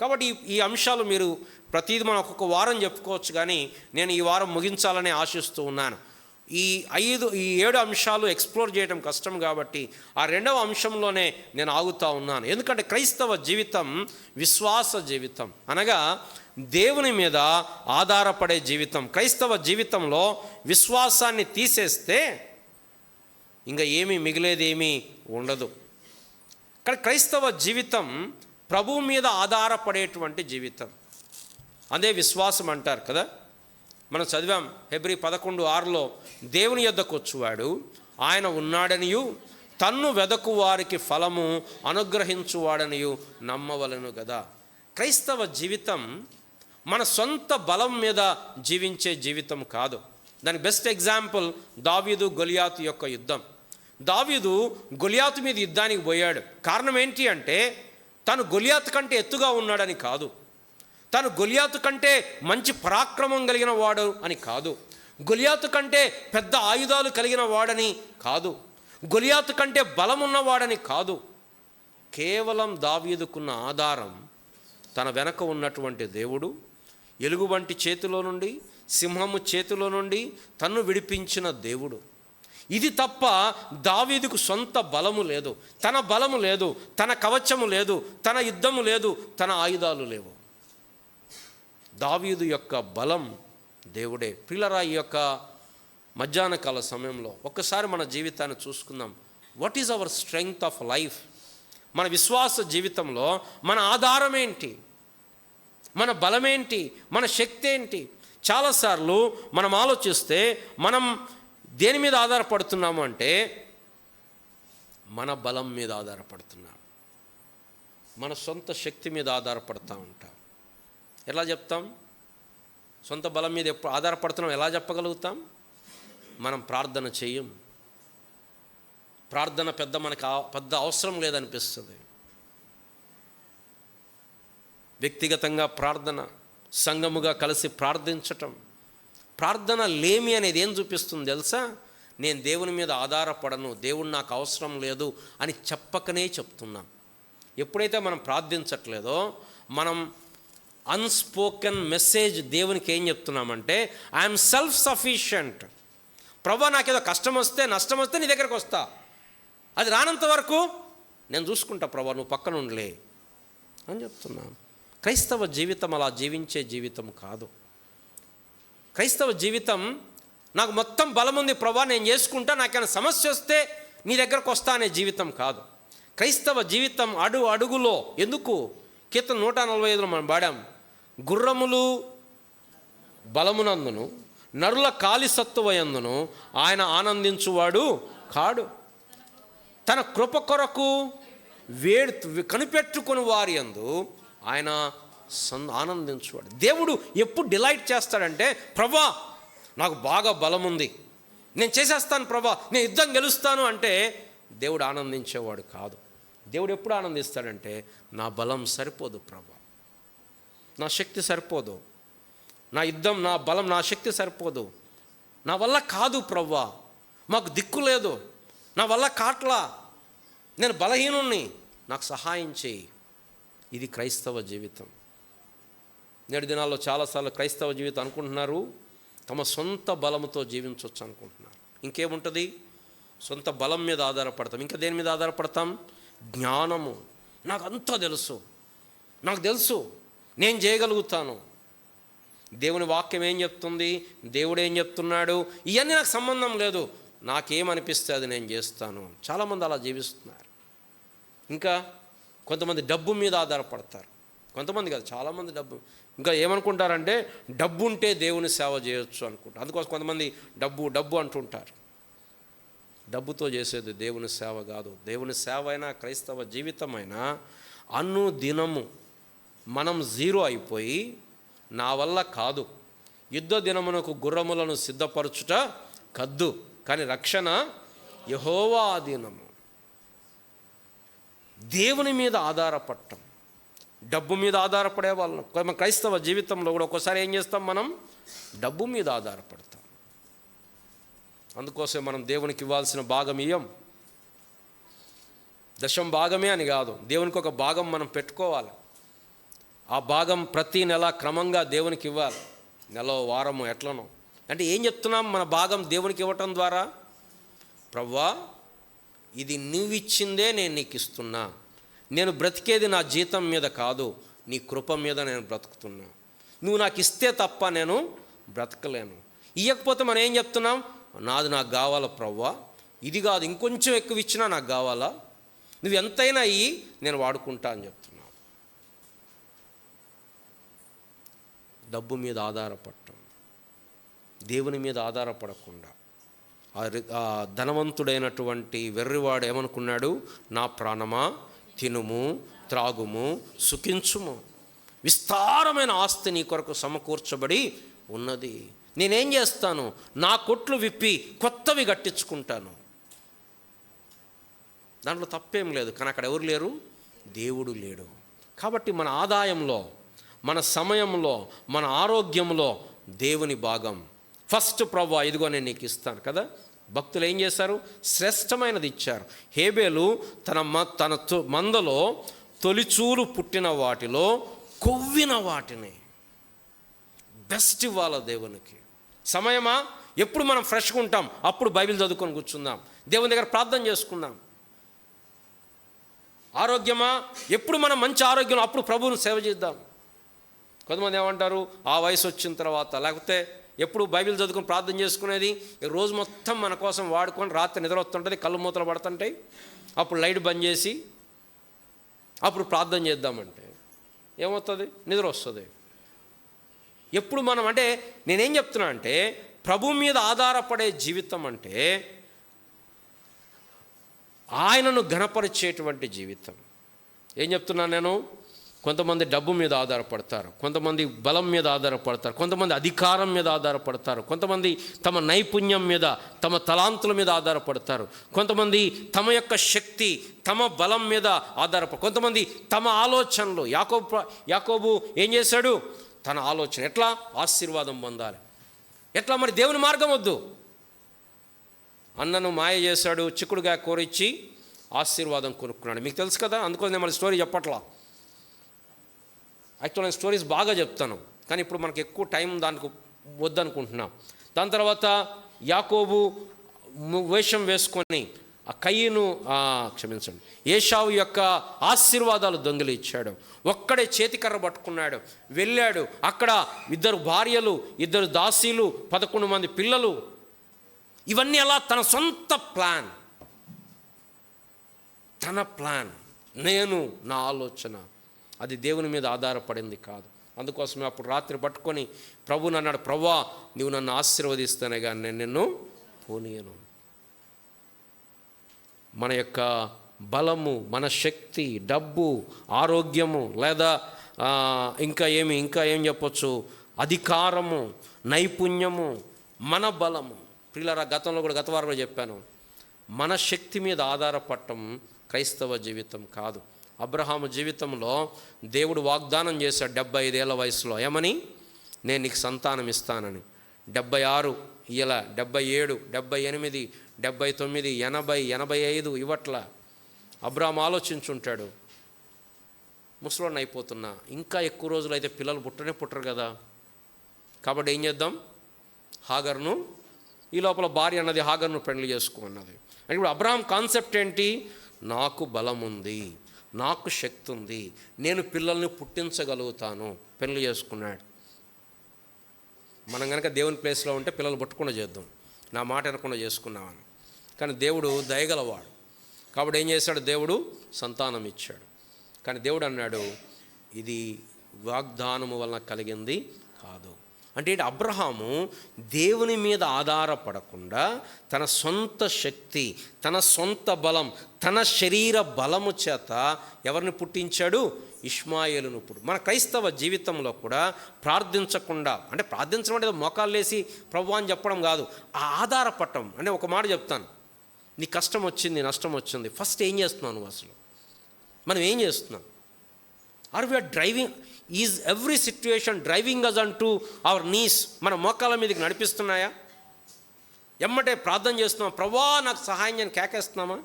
కాబట్టి ఈ అంశాలు మీరు ప్రతిదీ మనం ఒక్కొక్క వారం చెప్పుకోవచ్చు, కానీ నేను ఈ వారం ముగించాలని ఆశిస్తూ ఉన్నాను. ఈ 7 అంశాలు ఎక్స్ప్లోర్ చేయడం కష్టం కాబట్టి ఆ 2వ అంశంలోనే నేను ఆగుతా ఉన్నాను. ఎందుకంటే క్రైస్తవ జీవితం విశ్వాస జీవితం, అనగా దేవుని మీద ఆధారపడే జీవితం. క్రైస్తవ జీవితంలో విశ్వాసాన్ని తీసేస్తే ఇంకా ఏమీ మిగిలేదేమీ ఉండదు. కానీ క్రైస్తవ జీవితం ప్రభువు మీద ఆధారపడేటువంటి జీవితం, అదే విశ్వాసం అంటారు కదా. మనం చదివాం హెబ్రీ 11:6లో, దేవుని యొద్దకు వచ్చువాడు ఆయన ఉన్నాడనియు తన్ను వెదకు వారికి ఫలము అనుగ్రహించువాడనియు నమ్మవలను కదా. క్రైస్తవ జీవితం మన సొంత బలం మీద జీవించే జీవితం కాదు. దానికి బెస్ట్ ఎగ్జాంపుల్ దావీదు గొలియాతు యొక్క యుద్ధం. దావీదు గొలియాతు మీద యుద్ధానికి పోయాడు. కారణం ఏంటి అంటే తను గొలియాతు కంటే ఎత్తుగా ఉన్నాడని కాదు, తను గొలియాతు కంటే మంచి పరాక్రమం కలిగిన వాడు అని కాదు, గొలియాతు కంటే పెద్ద ఆయుధాలు కలిగిన వాడని కాదు, గొలియాతు కంటే బలమున్నవాడని కాదు. కేవలం దావీదుకున్న ఆధారం తన వెనక ఉన్నటువంటి దేవుడు, ఎలుగుబంటి చేతిలో నుండి, సింహము చేతిలో నుండి తన్ను విడిపించిన దేవుడు. ఇది తప్ప దావీదుకు సొంత బలము లేదు, తన బలము లేదు, తన కవచము లేదు, తన యుద్ధము లేదు, తన ఆయుధాలు లేవు. దావీదు యొక్క బలం దేవుడే. ప్రియులారా, ఈ యొక్క మధ్యాహ్న కాల సమయంలో ఒక్కసారి మన జీవితాన్ని చూసుకుందాం. What is our strength of life? మన విశ్వాస జీవితంలో మన ఆధారం ఏంటి, మన బలమేంటి, మన శక్తి ఏంటి? చాలాసార్లు మనం ఆలోచిస్తే మనం దేని మీద ఆధారపడుతున్నాము అంటే మన బలం మీద ఆధారపడుతున్నాం, మన సొంత శక్తి మీద ఆధారపడుతూ ఉంటాం. ఎలా చెప్తాం? సొంత బలం మీద ఎప్పుడు ఆధారపడుతున్నాం ఎలా చెప్పగలుగుతాం? మనం ప్రార్థన చేయం. ప్రార్థన మనకు పెద్ద అవసరం లేదనిపిస్తుంది. వ్యక్తిగతంగా ప్రార్థన, సంఘముగా కలిసి ప్రార్థించటం, ప్రార్థన లేమి అనేది ఏం చూపిస్తుంది తెలుసా? నేను దేవుని మీద ఆధారపడను, దేవుడు నాకు అవసరం లేదు అని చెప్పకనే చెప్తున్నాం. ఎప్పుడైతే మనం ప్రార్థించట్లేదో మనం అన్స్పోకెన్ మెసేజ్ దేవునికి ఏం చెప్తున్నామంటే ఐఎమ్ సెల్ఫ్ సఫిషియంట్. ప్రభా, నాకేదో కష్టం వస్తే నష్టం వస్తే నీ దగ్గరకు వస్తా, అది రానంత వరకు నేను చూసుకుంటా ప్రభా, నువ్వు పక్కన ఉండలే అని చెప్తున్నాను. క్రైస్తవ జీవితం అలా జీవించే జీవితం కాదు. క్రైస్తవ జీవితం నాకు మొత్తం బలం ఉంది ప్రభా, నేను చేసుకుంటా, నాకేమైనా సమస్య వస్తే నీ దగ్గరకు వస్తా అనే జీవితం కాదు. క్రైస్తవ జీవితం అడుగులో ఎందుకు? కీర్తన 145లో మనం పాడాం, గుర్రములు బలమునందును నరుల కాలి సత్తువయందును ఆయన ఆనందించువాడు కాడు, తన కృప కొరకు కనిపెట్టుకుని వారి యందు ఆయన ఆనందించువాడు. దేవుడు ఎప్పుడు డిలైట్ చేస్తాడంటే, ప్రభా నాకు బాగా బలం ఉంది, నేను చేసేస్తాను ప్రభా, నేను యుద్ధం గెలుస్తాను అంటే దేవుడు ఆనందించేవాడు కాదు. దేవుడు ఎప్పుడు ఆనందిస్తాడంటే, నా బలం సరిపోదు ప్రభా, నా శక్తి సరిపోదు, నా యుద్ధం, నా బలం, నా శక్తి సరిపోదు, నా వల్ల కాదు ప్రభా, మాకు దిక్కు లేదు, నా వల్ల కాట్లా, నేను బలహీనుణ్ణి, నాకు సహాయం చేయి. ఇది క్రైస్తవ జీవితం. నేటి దినాల్లో చాలాసార్లు క్రైస్తవ జీవితం అనుకుంటున్నారు తమ సొంత బలముతో జీవించవచ్చు అనుకుంటున్నారు. ఇంకేముంటుంది? సొంత బలం మీద ఆధారపడతాం. ఇంకా దేని మీద ఆధారపడతాం? జ్ఞానము. నాకు అంతా తెలుసు, నాకు తెలుసు, నేను చేయగలుగుతాను. దేవుని వాక్యం ఏం చెప్తుంది, దేవుడు ఏం చెప్తున్నాడు, ఇవన్నీ నాకు సంబంధం లేదు, నాకేమనిపిస్తే అది నేను చేస్తాను. చాలామంది అలా జీవిస్తున్నారు. ఇంకా కొంతమంది డబ్బు మీద ఆధారపడతారు. కొంతమంది కాదు, చాలామంది డబ్బు. ఇంకా ఏమనుకుంటారంటే డబ్బు ఉంటే దేవుని సేవ చేయొచ్చు అనుకుంటారు. అందుకోసం కొంతమంది డబ్బు అంటుంటారు. డబ్బుతో చేసేది దేవుని సేవ కాదు. దేవుని సేవ అయినా క్రైస్తవ జీవితమైనా దినము మనం జీరో అయిపోయి నా వల్ల కాదు, యుద్ధ దినమునకు గుర్రములను సిద్ధపరచుట కద్దు, కానీ రక్షణ యెహోవా అధీనము. దేవుని మీద ఆధారపడటం, డబ్బు మీద ఆధారపడే వాళ్ళం. మన క్రైస్తవ జీవితంలో కూడా ఒక్కోసారి ఏం చేస్తాం, మనం డబ్బు మీద ఆధారపడతాం. అందుకోసం మనం దేవునికి ఇవ్వాల్సిన భాగం ఇయ్యం. దశం భాగమే అని కాదు, దేవునికి ఒక భాగం మనం పెట్టుకోవాలి. ఆ భాగం ప్రతి నెల క్రమంగా దేవునికి ఇవ్వాలి. నెల వారము ఎట్లనో అంటే ఏం చెప్తున్నాం? మన భాగం దేవునికి ఇవ్వటం ద్వారా, ప్రభువా ఇది నువ్విచ్చిందే నేను నీకు ఇస్తున్నా, నేను బ్రతికేది నా జీతం మీద కాదు, నీ కృప మీద నేను బ్రతుకుతున్నా, నువ్వు నాకు ఇస్తే తప్ప నేను బ్రతకలేను. ఇవ్వకపోతే మనం ఏం చెప్తున్నాం? నాది నాకు కావాలా ప్రభువా, ఇది కాదు ఇంకొంచెం ఎక్కువ ఇచ్చినా నాకు కావాలా, నువ్వు ఎంతైనా ఇయ్యి నేను వాడుకుంటా అని చెప్తున్నావు. డబ్బు మీద ఆధారపడటం, దేవుని మీద ఆధారపడకుండా ఆ ధనవంతుడైనటువంటి వెర్రివాడు ఏమనుకున్నాడు? నా ప్రాణమా తినుము త్రాగుము సుఖించుము, విస్తారమైన ఆస్తి నీ కొరకు సమకూర్చబడి ఉన్నది, నేనేం చేస్తాను? నా కొట్లు విప్పి కొత్తవి కట్టించుకుంటాను. దాంట్లో తప్పేం లేదు. కానీ అక్కడ ఎవరు లేరు? దేవుడు లేడు. కాబట్టి మన ఆదాయంలో, మన సమయంలో, మన ఆరోగ్యంలో దేవుని భాగం ఫస్ట్. ప్రభువా ఇదిగో నేను నీకు ఇస్తాను కదా. భక్తులు ఏం చేశారు? శ్రేష్టమైనది ఇచ్చారు. హేబేలు తన మందలో తొలిచూలు పుట్టిన వాటిలో కొవ్విన వాటిని బెస్ట్ ఇవ్వాలి దేవునికి. సమయమా? ఎప్పుడు మనం ఫ్రెష్గా ఉంటాం అప్పుడు బైబిల్ చదువుకొని కూర్చుందాం, దేవుని దగ్గర ప్రార్థన చేసుకుందాం. ఆరోగ్యమా? ఎప్పుడు మనం మంచి ఆరోగ్యం అప్పుడు ప్రభువుని సేవ చేద్దాం. కొంతమంది ఏమంటారు? ఆ వయసు వచ్చిన తర్వాత, లేకపోతే ఎప్పుడు బైబిల్ చదువుకొని ప్రార్థన చేసుకునేది రోజు మొత్తం మన కోసం వాడుకొని రాత్రి నిద్ర వస్తుంటుంది, కళ్ళు మూతలు పడుతుంటాయి, అప్పుడు లైట్ బంద్ చేసి అప్పుడు ప్రార్థన చేద్దామంటే ఏమవుతుంది? నిద్ర వస్తుంది. ఎప్పుడు మనం అంటే నేనేం చెప్తున్నా అంటే ప్రభు మీద ఆధారపడే జీవితం అంటే ఆయనను ఘనపరిచేటువంటి జీవితం. ఏం చెప్తున్నాను నేను? కొంతమంది డబ్బు మీద ఆధారపడతారు, కొంతమంది బలం మీద ఆధారపడతారు, కొంతమంది అధికారం మీద ఆధారపడతారు, కొంతమంది తమ నైపుణ్యం మీద, తమ తలాంతుల మీద ఆధారపడతారు, కొంతమంది తమ యొక్క శక్తి, తమ బలం మీద ఆధారపడ, కొంతమంది తమ ఆలోచనలు. యాకోబు ఏం చేశాడు? తన ఆలోచన ఎట్లా ఆశీర్వాదం పొందాలి, ఎట్లా మరి దేవుని మార్గం వద్దు. అన్నను మాయ చేశాడు, చిక్కుడుగా కోరిచ్చి ఆశీర్వాదం కొనుక్కున్నాడు. మీకు తెలుసు కదా, అందుకోసం నేను మళ్ళీ స్టోరీ చెప్పట్లా. యాక్చువల్ నేను స్టోరీస్ బాగా చెప్తాను, కానీ ఇప్పుడు మనకు ఎక్కువ టైం దానికి వద్దనుకుంటున్నాం. దాని తర్వాత యాకోబు వేషం వేసుకొని ఆ కయ్యను క్షమించండి ఏశావు యొక్క ఆశీర్వాదాలు దొంగిలి ఇచ్చాడు. ఒక్కడే చేతికర్ర పట్టుకున్నాడు, వెళ్ళాడు. అక్కడ 2 భార్యలు, 2 దాసీలు, 11 మంది పిల్లలు. ఇవన్నీ అలా తన సొంత ప్లాన్, తన ప్లాన్, నేను నా ఆలోచన, అది దేవుని మీద ఆధారపడింది కాదు. అందుకోసమే అప్పుడు రాత్రి పట్టుకొని ప్రభుని అన్నాడు, ప్రభువా నువ్వు నన్ను ఆశీర్వదిస్తేనే కానీ నేను నిన్ను పోనీయను. మన యొక్క బలము, మన శక్తి, డబ్బు, ఆరోగ్యము, లేదా ఇంకా ఏం చెప్పొచ్చు, అధికారము, నైపుణ్యము, మన బలము. ప్రియులారా, గతంలో కూడా గత వారంలో చెప్పాను, మన శక్తి మీద ఆధారపడటం క్రైస్తవ జీవితం కాదు. అబ్రహాము జీవితంలో దేవుడు వాగ్దానం చేశాడు 75 ఏళ్ల వయసులో, ఏమని? నేను నీకు సంతానం ఇస్తానని. 76 ఇలా, 77, 78, 79, 80, 85 ఇవట్లా. అబ్రహాము ఆలోచించుంటాడు, ముసలోడిని అయిపోతున్నా, ఇంకా ఎక్కువ రోజులు అయితే పిల్లలు పుట్టరు కదా, కాబట్టి ఏం చేద్దాం? హాగర్ను, ఈ లోపల భార్య అన్నది హాగర్ను పెళ్లి చేసుకో అన్నది. అంటే ఇప్పుడు అబ్రహాం కాన్సెప్ట్ ఏంటి? నాకు బలం ఉంది, నాకు శక్తి ఉంది, నేను పిల్లల్ని పుట్టించగలుగుతాను. పెళ్లి చేసుకున్నాడు. మనం కనుక దేవుని ప్లేస్లో ఉంటే పిల్లలు పుట్టకుండా చేద్దాం, నా మాట వినకుండా చేసుకున్నామని. కానీ దేవుడు దయగలవాడు, కాబట్టి ఏం చేశాడు? దేవుడు సంతానం ఇచ్చాడు. కానీ దేవుడు అన్నాడు, ఇది వాగ్దానము వలన కలిగింది కాదు. అంటే అబ్రహాము దేవుని మీద ఆధారపడకుండా తన సొంత శక్తి, తన సొంత బలం, తన శరీర బలము చేత ఎవరిని పుట్టించాడు? ఇష్మాయేలును. మన క్రైస్తవ జీవితంలో కూడా ప్రార్థించకుండా, అంటే ప్రార్థించడం అంటే మోకాలు లేసి ప్రభువా అని చెప్పడం కాదు, ఆ ఆధారపడటం. అంటే ఒక మాట చెప్తాను, నీ కష్టం వచ్చింది, నష్టం వచ్చింది, ఫస్ట్ ఏం చేస్తున్నావు నువ్వు? అసలు మనం ఏం చేస్తున్నాం? Are we are driving, is every situation driving us on to our knees? మన మోకాల మీదకి నడిపిస్తున్నాయా? ఎమ్మటే ప్రార్థన చేస్తున్నామా? ప్రభువా నాకు సహాయం అని కేకేస్తున్నామా?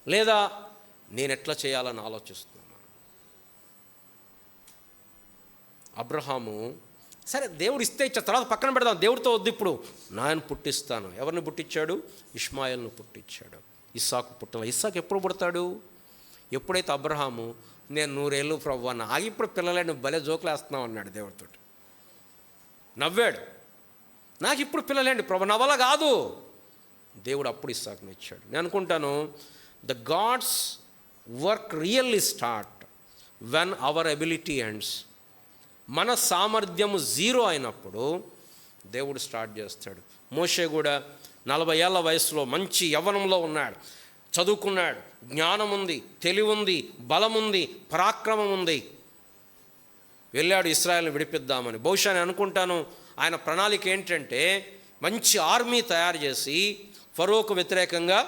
లేదా నేను ఎట్లా చేయాలని ఆలోచిస్తున్నామా? అబ్రహాము సరే దేవుడు ఇస్తే ఇచ్చా, తర్వాత పక్కన పెడదాం, దేవుడితో వద్దు ఇప్పుడు. నాయన పుట్టిస్తాను. ఎవరిని పుట్టించాడు? ఇష్మాయిల్ను పుట్టించాడు. ఇస్సాకు పుట్టాలి. ఇస్సాకు ఎప్పుడు పుడతాడు? ఎప్పుడైతే అబ్రహాము నేను 100 ఏళ్ళు ప్రభువా నాకు ఇప్పుడు పిల్లలే, నువ్వు భలే జోకులు వేస్తున్నావు అన్నాడు దేవుడితో. నవ్వాడు. నాకు ఇప్పుడు పిల్లలేండి ప్రభు, నా వల్ల కాదు. దేవుడు అప్పుడు ఇస్సాకుని ఇచ్చాడు. నేను అనుకుంటాను the God's work really start when our ability ends. మన సామర్థ్యము 0 అయినప్పుడు దేవుడు స్టార్ట్ చేస్తాడు. మోషే కూడా 40 ఏళ్ల వయసులో మంచి యవ్వనంలో ఉన్నాడు, చదువుకున్నాడు, జ్ఞానం ఉంది, తెలివి ఉంది, బలం ఉంది, పరాక్రమం ఉంది. వెళ్ళాడు ఇశ్రాయేల్ని విడిపిద్దామని. బహుశా నేను అనుకుంటాను ఆయన ప్రణాళిక ఏంటంటే మంచి ఆర్మీ తయారు చేసి ఫరోకు వ్యతిరేకంగా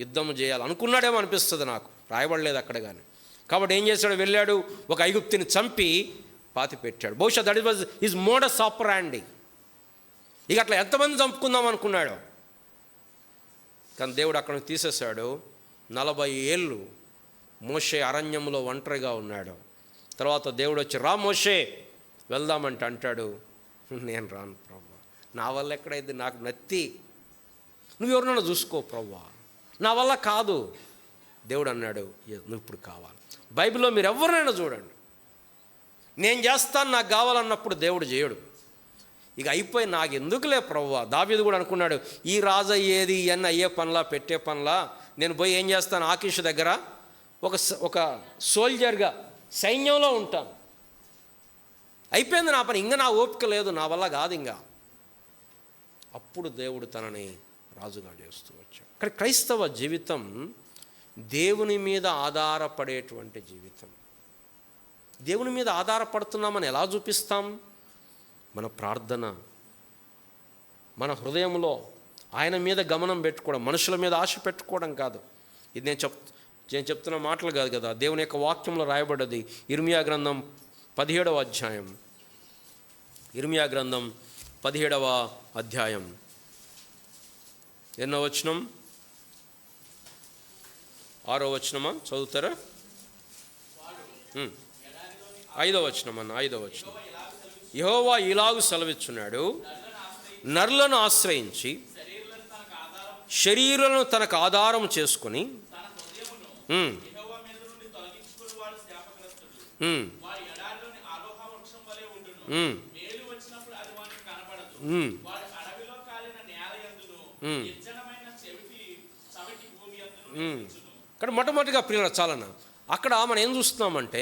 యుద్ధం చేయాలి అనుకున్నాడేమో అనిపిస్తుంది నాకు, రాయబడలేదు అక్కడ కానీ. కాబట్టి ఏం చేశాడు? వెళ్ళాడు, ఒక ఐగుప్తిని చంపి పాతి పెట్టాడు. బహుశా దట్ వాజ్ హిజ్ మోడస్ ఆపరాండి. ఇక అట్లా ఎంతమంది చంపుకుందాం అనుకున్నాడు, కానీ దేవుడు అక్కడ తీసేశాడు. 40 ఏళ్ళు మోషే అరణ్యంలో ఒంటరిగా ఉన్నాడు. తర్వాత దేవుడు వచ్చి రా మోషే వెళ్దామంటే అంటాడు, నేను రాను ప్రభువా, నా వల్ల ఎక్కడైతే, నాకు నత్తి, నువ్వు ఎవరినైనా చూసుకో ప్రభువా, నా వల్ల కాదు. దేవుడు అన్నాడు నువ్వు ఇప్పుడు కావాలి. బైబిల్లో మీరు ఎవరినైనా చూడండి, నేను చేస్తాను నాకు కావాలన్నప్పుడు దేవుడు చేయడు. ఇక అయిపోయి నాకు ఎందుకులే ప్రభువా. దావీదు కూడా అనుకున్నాడు, ఈ రాజు అయ్యేది ఇవన్నీ అయ్యే పనులా, పెట్టే పనులా, నేను పోయి ఏం చేస్తాను ఆకీషు దగ్గర ఒక సోల్జర్గా సైన్యంలో ఉంటాను, అయిపోయింది నా పని, ఇంకా నా ఓపిక లేదు, నా వల్ల కాదు ఇంకా. అప్పుడు దేవుడు తనని రాజుగా చేస్తూ వచ్చాడు. కానీ క్రైస్తవ జీవితం దేవుని మీద ఆధారపడేటువంటి జీవితం. దేవుని మీద ఆధారపడుతున్నామని ఎలా చూపిస్తాం? మన ప్రార్థన, మన హృదయంలో ఆయన మీద గమనం పెట్టుకోవడం, మనుషుల మీద ఆశ పెట్టుకోవడం కాదు. ఇది నేను చెప్తున్న మాటలు కాదు కదా, దేవుని యొక్క వాక్యంలో రాయబడ్డది. ఇర్మియా గ్రంథం 17వ అధ్యాయం. ఇర్మియా గ్రంథం 17వ అధ్యాయం ఎన్నో వచనం? 6వ వచనమా చదువుతారా? 5వ వచనం అన్న, 5వ వచనం. యెహోవా ఇలాగు సెలవిచ్చున్నాడు, నరులను ఆశ్రయించి శరీరులను తనకు ఆధారం చేసుకుని ఇక్కడ మొట్టమొదటిగా ప్రియుల చాలన అక్కడ మనం ఏం చూస్తున్నామంటే,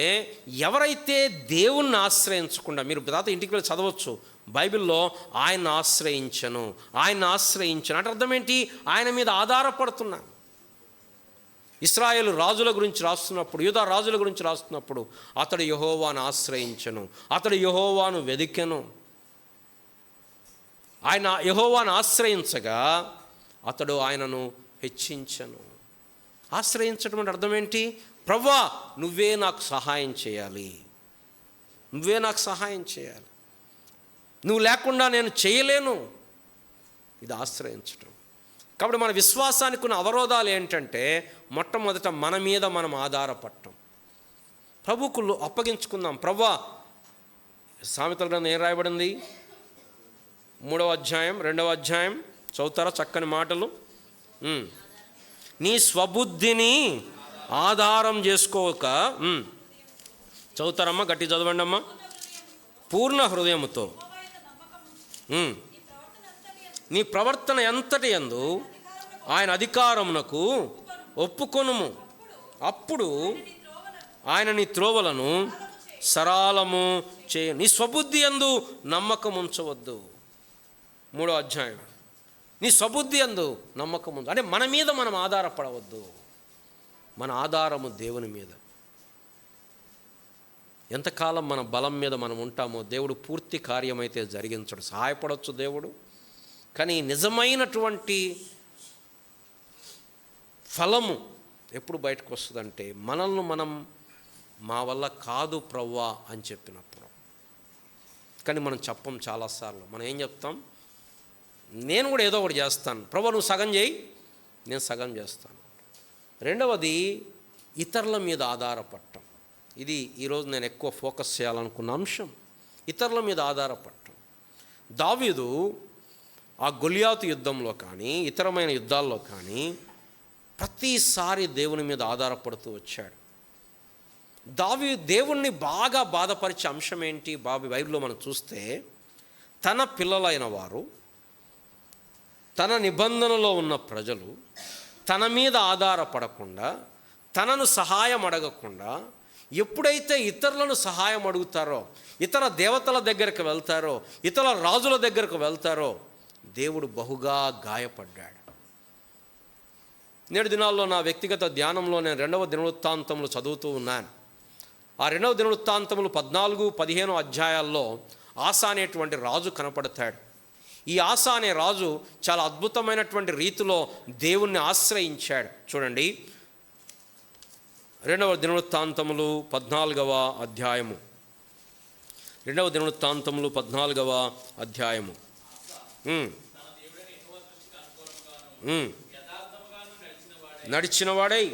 ఎవరైతే దేవుణ్ణి ఆశ్రయించకుండా, మీరు తర్వాత ఇంటికి వెళ్ళి చదవచ్చు బైబిల్లో, ఆయన ఆశ్రయించను అంటే అర్థం ఏంటి? ఆయన మీద ఆధారపడుతున్నా. ఇశ్రాయేలు రాజుల గురించి రాస్తున్నప్పుడు, యూదా రాజుల గురించి రాస్తున్నప్పుడు, అతడు యెహోవాను ఆశ్రయించను, అతడు యెహోవాను వెదికెను. ఆయన యెహోవాను ఆశ్రయించగా అతడు ఆయనను హెచ్చించను. ఆశ్రయించడం అంటే అర్థం ఏంటి? ప్రభువా నువ్వే నాకు సహాయం చేయాలి, నువ్వే నాకు సహాయం చేయాలి, నువ్వు లేకుండా నేను చేయలేను. ఇది ఆశ్రయించడం. కాబట్టి మన విశ్వాసానికి ఉన్న అవరోధాలు ఏంటంటే, మొట్టమొదట మన మీద మనం ఆధారపడటం. ప్రభువుకు అప్పగించుకుందాం. ప్రభువా, సామెతల గ్రంథం ఏం రాయబడింది? 3వ అధ్యాయం 2వ అధ్యాయం చదువుతారా? చక్కని మాటలు. నీ స్వబుద్ధిని ఆధారం చేసుకోక, చదువుతారమ్మా, గట్టి చదవండి అమ్మా. పూర్ణ హృదయముతో నీ ప్రవర్తన ఎంతటి యందు ఆయన అధికారమునకు ఒప్పుకొనుము, అప్పుడు ఆయన నీ త్రోవలను సరళము చేయ. నీ స్వబుద్ధి యందు నమ్మకం ఉంచవద్దు. 3వ అధ్యాయం. నీ స్వబుద్ధి యందు నమ్మకం ఉంచు అంటే మన మీద మనం ఆధారపడవద్దు, మన ఆధారము దేవుని మీద. ఎంతకాలం మన బలం మీద మనం ఉంటామో దేవుడు పూర్తి కార్యమైతే జరిగించడు. సహాయపడవచ్చు దేవుడు, కానీ నిజమైనటువంటి ఫలము ఎప్పుడు బయటకు వస్తుందంటే, మనల్ని మనం మా వల్ల కాదు ప్రవ్వా అని చెప్పినప్పుడు. కానీ మనం చెప్పం చాలాసార్లు. మనం ఏం చెప్తాం? నేను కూడా ఏదో ఒకటి చేస్తాను, ప్రవ్వా నువ్వు సగం చేయి, నేను సగం చేస్తాను. రెండవది ఇతరుల మీద ఆధారపడటం. ఇది ఈరోజు నేను ఎక్కువ ఫోకస్ చేయాలనుకున్న అంశం. ఇతరుల మీద ఆధారపడటం. దావీదు ఆ గొలియాతు యుద్ధంలో కానీ ఇతరమైన యుద్ధాల్లో కానీ ప్రతిసారి దేవుని మీద ఆధారపడుతూ వచ్చాడు. దేవుణ్ణి బాగా బాధపరిచే అంశం ఏంటి? బైబిల్లో మనం చూస్తే తన పిల్లలైన వారు, తన నిబంధనలో ఉన్న ప్రజలు తన మీద ఆధారపడకుండా, తనను సహాయం అడగకుండా ఎప్పుడైతే ఇతరులను సహాయం అడుగుతారో, ఇతర దేవతల దగ్గరకు వెళ్తారో, ఇతర రాజుల దగ్గరకు వెళ్తారో దేవుడు బహుగా గాయపడ్డాడు. నేడు దినాల్లో నా వ్యక్తిగత ధ్యానంలో నేను 2వ దినవృత్తాంతములు చదువుతూ ఉన్నాను. ఆ 2వ దినవృత్తాంతములు 14-15 అధ్యాయాల్లో ఆసా అనేటువంటి రాజు కనపడతాడు. ఈ ఆసా అనే రాజు చాలా అద్భుతమైనటువంటి రీతిలో దేవుణ్ణి ఆశ్రయించాడు. చూడండి, 2వ దినవృత్తాంతములు 14వ అధ్యాయము. 2వ దినవృత్తాంతములు 14వ అధ్యాయము. నడిచినవాడై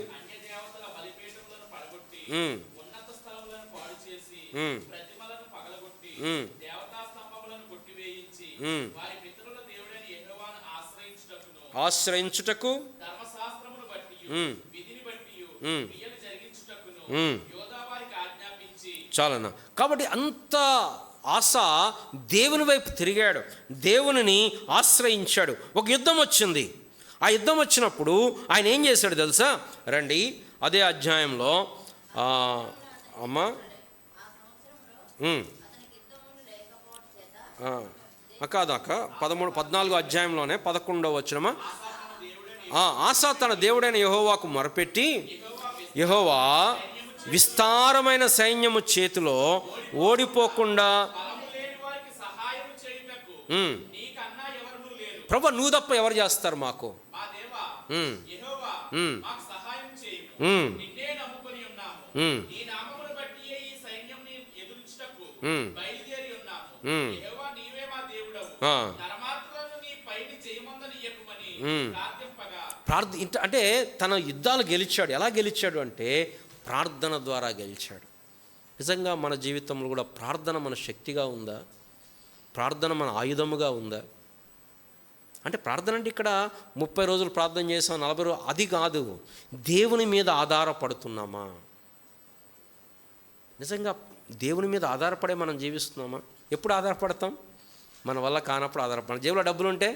ఆశ్రయించుటకు చాలనా. కాబట్టి అంత ఆస దేవుని వైపు తిరిగాడు, దేవునిని ఆశ్రయించాడు. ఒక యుద్ధం వచ్చింది. ఆ యుద్ధం వచ్చినప్పుడు ఆయన ఏం చేశాడు తెలుసా? రండి, అదే అధ్యాయంలో అమ్మా కాదాక 14వ అధ్యాయంలోనే 11వ వచనమా, ఆసా తన దేవుడైన యెహోవాకు మొరపెట్టి, యెహోవా విస్తారమైన సైన్యము చేతిలో ఓడిపోకుండా, ప్రభు నువ్వు తప్ప ఎవరు చేస్తారు మాకు? అంటే తన యుద్ధాలు గెలిచాడు. ఎలా గెలిచాడు అంటే ప్రార్థన ద్వారా గెలిచాడు. నిజంగా మన జీవితంలో కూడా ప్రార్థన మన శక్తిగా ఉందా? ప్రార్థన మన ఆయుధముగా ఉందా? అంటే ప్రార్థన అంటే ఇక్కడ 30 రోజులు ప్రార్థన చేసాం, 40 రోజులు, అది కాదు. దేవుని మీద ఆధారపడుతున్నామా? నిజంగా దేవుని మీద ఆధారపడే మనం జీవిస్తున్నామా? ఎప్పుడు ఆధారపడతాం? మన వల్ల కానప్పుడు ఆధారపడతాం. జేబులో డబ్బులు ఉంటే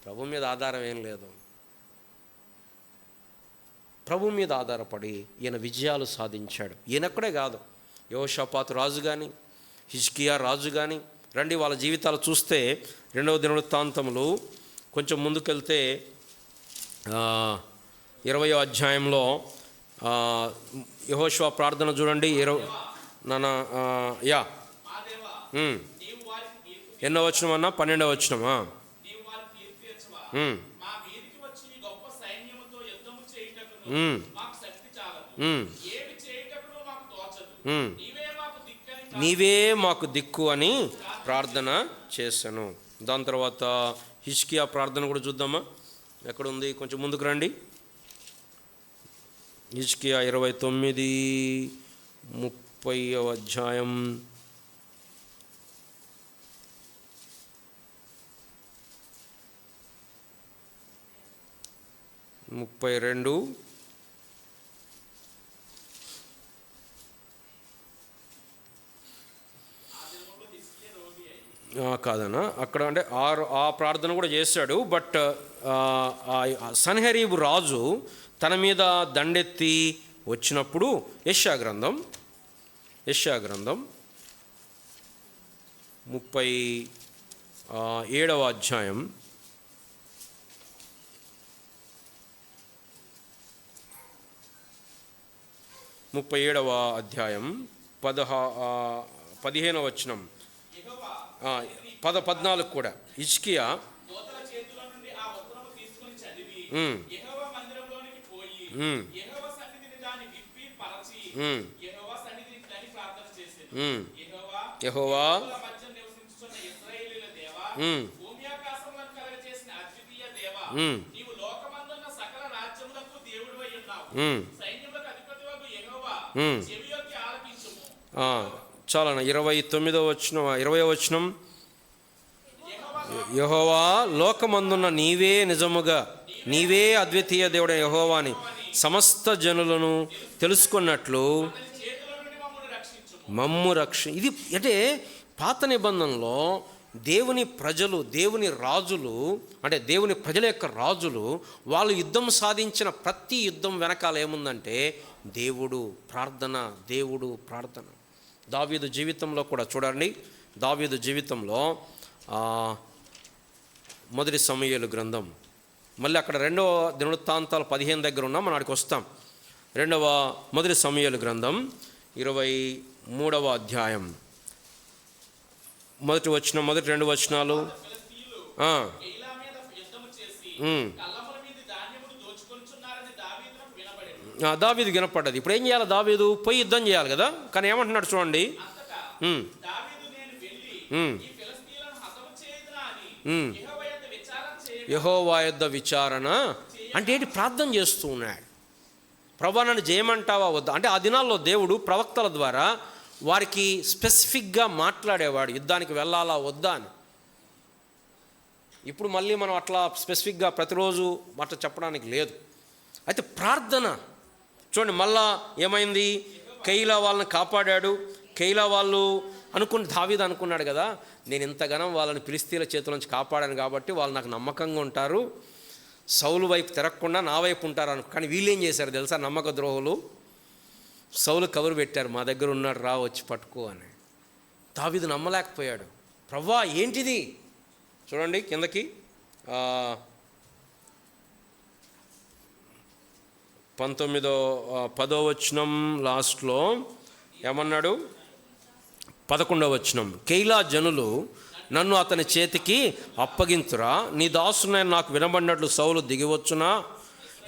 ప్రభు మీద ఆధారం ఏం లేదు. ప్రభు మీద ఆధారపడి ఈయన విజయాలు సాధించాడు. ఈయనక్కడే కాదు, యెహోషాపాతు రాజు కానీ, హిజ్కియా రాజు కానీ, రండి వాళ్ళ జీవితాలు చూస్తే 2వ దినవృత్తాంతములు కొంచెం ముందుకెళ్తే 20వ అధ్యాయంలో యెహోషువ ప్రార్థన చూడండి. ఎన్నో వచనం అన్నా? 12వ వచనమా? నీవే మాకు దిక్కు అని ప్రార్థన చేశాను. దాని తర్వాత హిజ్కియా ప్రార్థన కూడా చూద్దామా? ఎక్కడుంది? కొంచెం ముందుకు రండి. హిజ్కియా 29-30వ అధ్యాయం. కాదన్నా, అక్కడ అంటే ఆ ప్రార్థన కూడా చేశాడు. బట్ సన్హెరీబు రాజు తన మీద దండెత్తి వచ్చినప్పుడు యెషయా గ్రంథం 37వ అధ్యాయం 37వ అధ్యాయం 15వ వచనం, 14 కూడా. హిజ్కియా యెహోవా చాలన్నా. 29వ వచనం, 20వ వచనం. యెహోవా లోకమందున్న నీవే నిజముగా, నీవే అద్వితీయ దేవుడైన యెహోవాని సమస్త జనులను తెలుసుకున్నట్లు మమ్ము ఇది అంటే పాత నిబంధనలో దేవుని ప్రజలు, దేవుని రాజులు, అంటే దేవుని ప్రజల యొక్క రాజులు, వాళ్ళు యుద్ధం సాధించిన ప్రతి యుద్ధం వెనకాల ఏముందంటే దేవుడు ప్రార్థన, దేవుడు ప్రార్థన. దావీదు జీవితంలో కూడా చూడండి, దావీదు జీవితంలో మొదటి సమూయేలు గ్రంథం, మళ్ళీ అక్కడ 2వ దినవృత్తాంతాలు 15 దగ్గర ఉన్నాం, మనం అక్కడికి వస్తాం. మొదటి సమూయేలు గ్రంథం 23వ అధ్యాయం మొదటి 2 వచనాలు. దావీదు వినపడ్డది. ఇప్పుడు ఏం చేయాలి? దావీదు పోయి యుద్ధం చేయాలి కదా, కానీ ఏమంటున్నాడు చూడండి. యెహోవా యొద్ద విచారణ అంటే ఏంటి? ప్రార్థన చేస్తూ ఉన్నాడు. ప్రభువా నన్ను చేయమంటావా వద్దా అంటే, ఆ దినాల్లో దేవుడు ప్రవక్తల ద్వారా వారికి స్పెసిఫిక్గా మాట్లాడేవాడు, యుద్ధానికి వెళ్ళాలా వద్దా అని. ఇప్పుడు మళ్ళీ మనం అట్లా స్పెసిఫిక్గా ప్రతిరోజు అట్లా చెప్పడానికి లేదు. అయితే ప్రార్థన చూడండి, మళ్ళా ఏమైంది? కైలా వాళ్ళని కాపాడాడు. కైలా వాళ్ళు దావీదు అనుకున్నాడు కదా, నేను ఇంతగానం వాళ్ళని ఫిలిష్తీయుల చేతుల నుంచి కాపాడాను కాబట్టి వాళ్ళు నాకు నమ్మకంగా ఉంటారు, సౌలు వైపు తిరగకుండా నా వైపు ఉంటారు కానీ వీళ్ళు ఏం చేశారు తెలుసా? నమ్మక ద్రోహులు. సౌలు కబురు పెట్టారు, మా దగ్గర ఉన్నాడు, రా వచ్చి పట్టుకో అని. దావీదు నమ్మలేకపోయాడు. ప్రభువా ఏంటిది? చూడండి కిందకి 10వ వచనం లాస్ట్లో ఏమన్నాడు? 11వ వచనం, కైలా జనులు నన్ను అతని చేతికి అప్పగింతురా, నీ దాసునైన నాకు వినబడినట్లు సౌలు దిగివచ్చునా?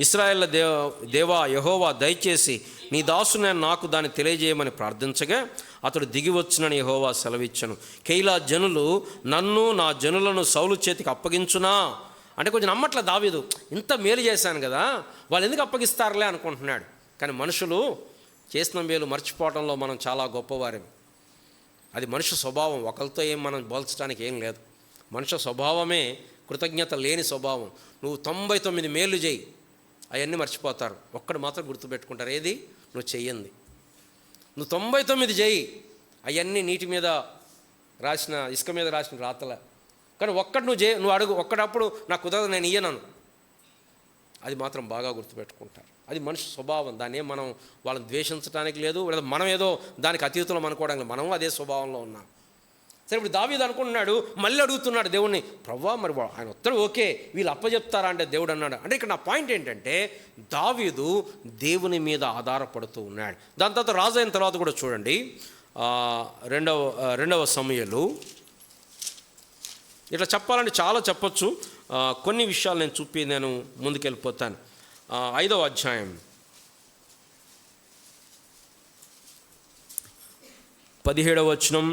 ఇశ్రాయేళ్ల దేవా యెహోవా దయచేసి నీ దాసునైన నాకు దాన్ని తెలియజేయమని ప్రార్థించగా అతడు దిగివచ్చునని యెహోవా సెలవిచ్చను. కైలా జనులు నన్ను నా జనులను సౌలు చేతికి అప్పగించునా అంటే కొంచెం నమ్మట్లే దావీదు. ఇంత మేలు చేశాను కదా, వాళ్ళు ఎందుకు అప్పగిస్తారులే అనుకుంటున్నాడు. కానీ మనుషులు చేసిన మేలు మర్చిపోవడంలో మనం చాలా గొప్పవారేమి. అది మనుష్య స్వభావం. ఒకరితో ఏం మనం పోల్చడానికి ఏం లేదు. మనుష్య స్వభావమే కృతజ్ఞత లేని స్వభావం. నువ్వు 99 మేలు చేయి, అవన్నీ మర్చిపోతారు, ఒక్కడు మాత్రం గుర్తుపెట్టుకుంటారు, ఏది? నువ్వు చెయ్యింది. నువ్వు 99 చేయి, అవన్నీ నీటి మీద రాసిన, ఇసుక మీద రాసిన రాతలే. కానీ ఒక్కడు నువ్వు అడుగు, ఒక్కడప్పుడు నాకు కుదరదు నేను ఇయ్యనను, అది మాత్రం బాగా గుర్తుపెట్టుకుంటారు. అది మనిషి స్వభావం. దాన్ని మనం వాళ్ళని ద్వేషించడానికి లేదు, లేదా మనం ఏదో దానికి అతీతులం అనుకోవడానికి, మనం అదే స్వభావంలో ఉన్నాం. సరే, ఇప్పుడు దావీదు అనుకుంటున్నాడు, మళ్ళీ అడుగుతున్నాడు దేవుణ్ణి, ప్రభువా మరి ఆయన ఒత్తడు ఓకే, వీళ్ళు అప్పచెప్తారా అంటే దేవుడు అన్నాడు. అంటే ఇక్కడ నా పాయింట్ ఏంటంటే దావీదు దేవుని మీద ఆధారపడుతూ ఉన్నాడు. దాని తర్వాత రాజు అయిన తర్వాత కూడా చూడండి, 2వ సమూయేలు. ఇట్లా చెప్పాలంటే చాలా చెప్పచ్చు, కొన్ని విషయాలు నేను చూపి నేను ముందుకెళ్ళిపోతాను. 5వ అధ్యాయం 17వ వచనం.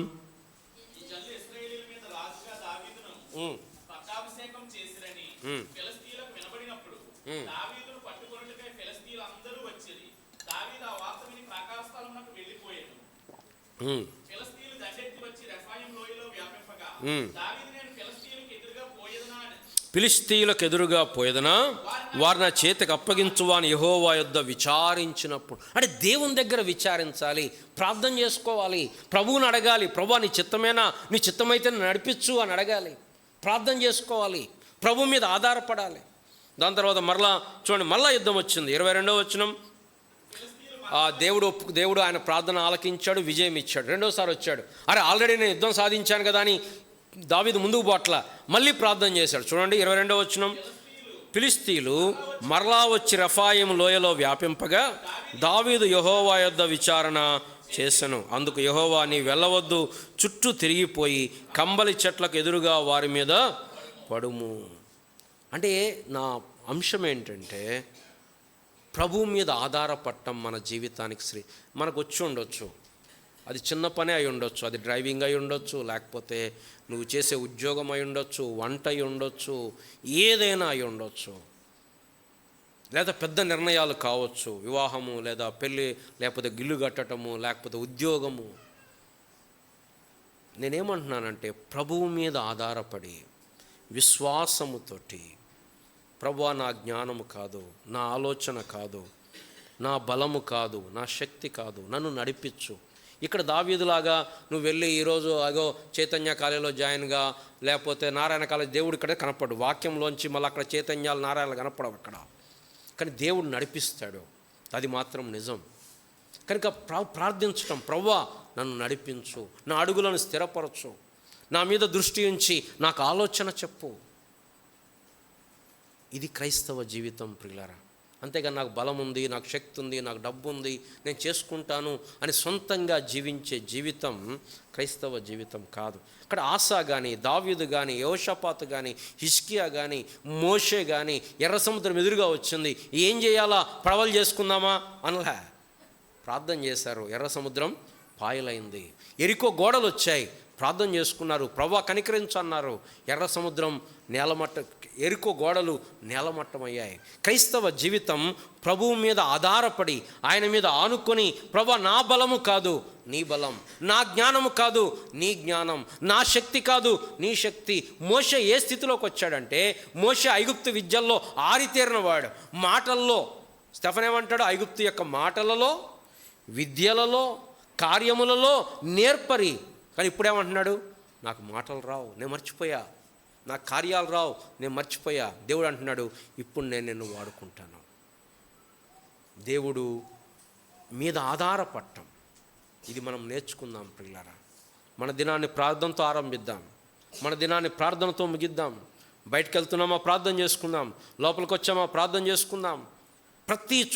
ఫిలిష్తీయులకు ఎదురుగా పోయేదనా, వారు నా చేతికి అప్పగించువా అని యెహోవా యొద్ద విచారించినప్పుడు. అంటే దేవుని దగ్గర విచారించాలి, ప్రార్థన చేసుకోవాలి, ప్రభువుని అడగాలి. ప్రభువా నీ చిత్తమేనా, నీ చిత్తమైతే నడిపించు అని అడగాలి, ప్రార్థన చేసుకోవాలి, ప్రభు మీద ఆధారపడాలి. దాని తర్వాత మరలా చూడండి, మరలా యుద్ధం వచ్చింది. 22వ వచనం. దేవుడు ఆయన ప్రార్థన ఆలకించాడు, విజయం ఇచ్చాడు. రెండోసారి వచ్చాడు, అరే ఆల్రెడీ నేను యుద్ధం సాధించాను కదా అని దావీదు ముందుకు పోట్ల, మళ్ళీ ప్రార్థన చేశాడు. చూడండి 22వ వచనం. ఫిలిష్తీయులు మరలా వచ్చి రెఫాయిము లోయలో వ్యాపింపగా దావీదు యెహోవా యొద్ద విచారణ చేసెను. అందుకు యెహోవా నీ వెళ్ళవద్దు, చుట్టూ తిరిగిపోయి కంబలి చెట్లకు ఎదురుగా వారి మీద పడుము. అంటే నా అంశం ఏంటంటే ప్రభువు మీద ఆధారపడటం మన జీవితానికి మనకు వచ్చి ఉండొచ్చు, అది చిన్న పనే అయి ఉండొచ్చు, అది డ్రైవింగ్ అయి ఉండొచ్చు, లేకపోతే నువ్వు చేసే ఉద్యోగం అయి ఉండొచ్చు, వంట అయి ఉండొచ్చు, ఏదైనా అయి ఉండొచ్చు, లేదా పెద్ద నిర్ణయాలు కావచ్చు, వివాహము లేదా పెళ్ళి, లేకపోతే గిల్లు కట్టడము, లేకపోతే ఉద్యోగము. నేనేమంటున్నానంటే ప్రభువు మీద ఆధారపడి విశ్వాసముతోటి, ప్రభువా నా జ్ఞానము కాదు, నా ఆలోచన కాదు, నా బలము కాదు, నా శక్తి కాదు, నన్ను నడిపించు. ఇక్కడ దావీదులాగా నువ్వు వెళ్ళి ఈరోజు అగో చైతన్య కాలేజీలో జాయిన్గా, లేకపోతే నారాయణ కాలేజ్, దేవుడు ఇక్కడే కనపడు, వాక్యంలోంచి మళ్ళీ అక్కడ చైతన్యాలు నారాయణలు కనపడవు అక్కడ, కానీ దేవుడు నడిపిస్తాడు, అది మాత్రం నిజం. కనుక ప్రార్థించటం, ప్రభువా నన్ను నడిపించు, నా అడుగులను స్థిరపరచు, నా మీద దృష్టి ఉంచి నాకు ఆలోచన చెప్పు. ఇది క్రైస్తవ జీవితం ప్రియులారా. అంతేగాని నాకు బలం ఉంది, నాకు శక్తి ఉంది, నాకు డబ్బు ఉంది, నేను చేసుకుంటాను అని సొంతంగా జీవించే జీవితం క్రైస్తవ జీవితం కాదు. ఇక్కడ ఆసా కానీ, దావీదు కానీ, యెహోషాపాతు కానీ, హిజ్కియా కానీ, మోషే కానీ ఎర్ర సముద్రం ఎదురుగా వచ్చింది, ఏం చేయాలా, పడవలు చేసుకుందామా అనలే, ప్రార్థన చేశారు, ఎర్ర సముద్రం పాయలైంది. ఎరికో గోడలు వచ్చాయి, ప్రార్థన చేసుకున్నారు, ప్రభువా కనికరించన్నారు, ఎర్ర సముద్రం ఎరికో గోడలు నేలమట్టమయ్యాయి. క్రైస్తవ జీవితం ప్రభువు మీద ఆధారపడి, ఆయన మీద ఆనుకొని, ప్రభువా నా బలము కాదు నీ బలం, నా జ్ఞానము కాదు నీ జ్ఞానం, నా శక్తి కాదు నీ శక్తి. మోషే ఏ స్థితిలోకి వచ్చాడంటే, మోషే ఐగుప్తు విద్యల్లో ఆరితేరినవాడు, మాటల్లో. స్టెఫన్ ఏమంటాడు, ఐగుప్తు యొక్క మాటలలో, విద్యలలో, కార్యములలో నేర్పరి. కానీ ఇప్పుడేమంటున్నాడు, నాకు మాటలు రావు, నేను మర్చిపోయా, నాకు కార్యాలు రావు, నేను మర్చిపోయా. దేవుడు అంటున్నాడు, ఇప్పుడు నేను నిన్ను వాడుకుంటాను. దేవుడు మీద ఆధారపడటం, ఇది మనం నేర్చుకుందాం ప్రియులారా. మన దినాన్ని ప్రార్థనతో ఆరంభిద్దాం, మన దినాన్ని ప్రార్థనతో ముగిద్దాం. బయటకు వెళ్తున్నామా ప్రార్థన చేసుకుందాం, లోపలికి వచ్చామా ప్రార్థన చేసుకుందాం.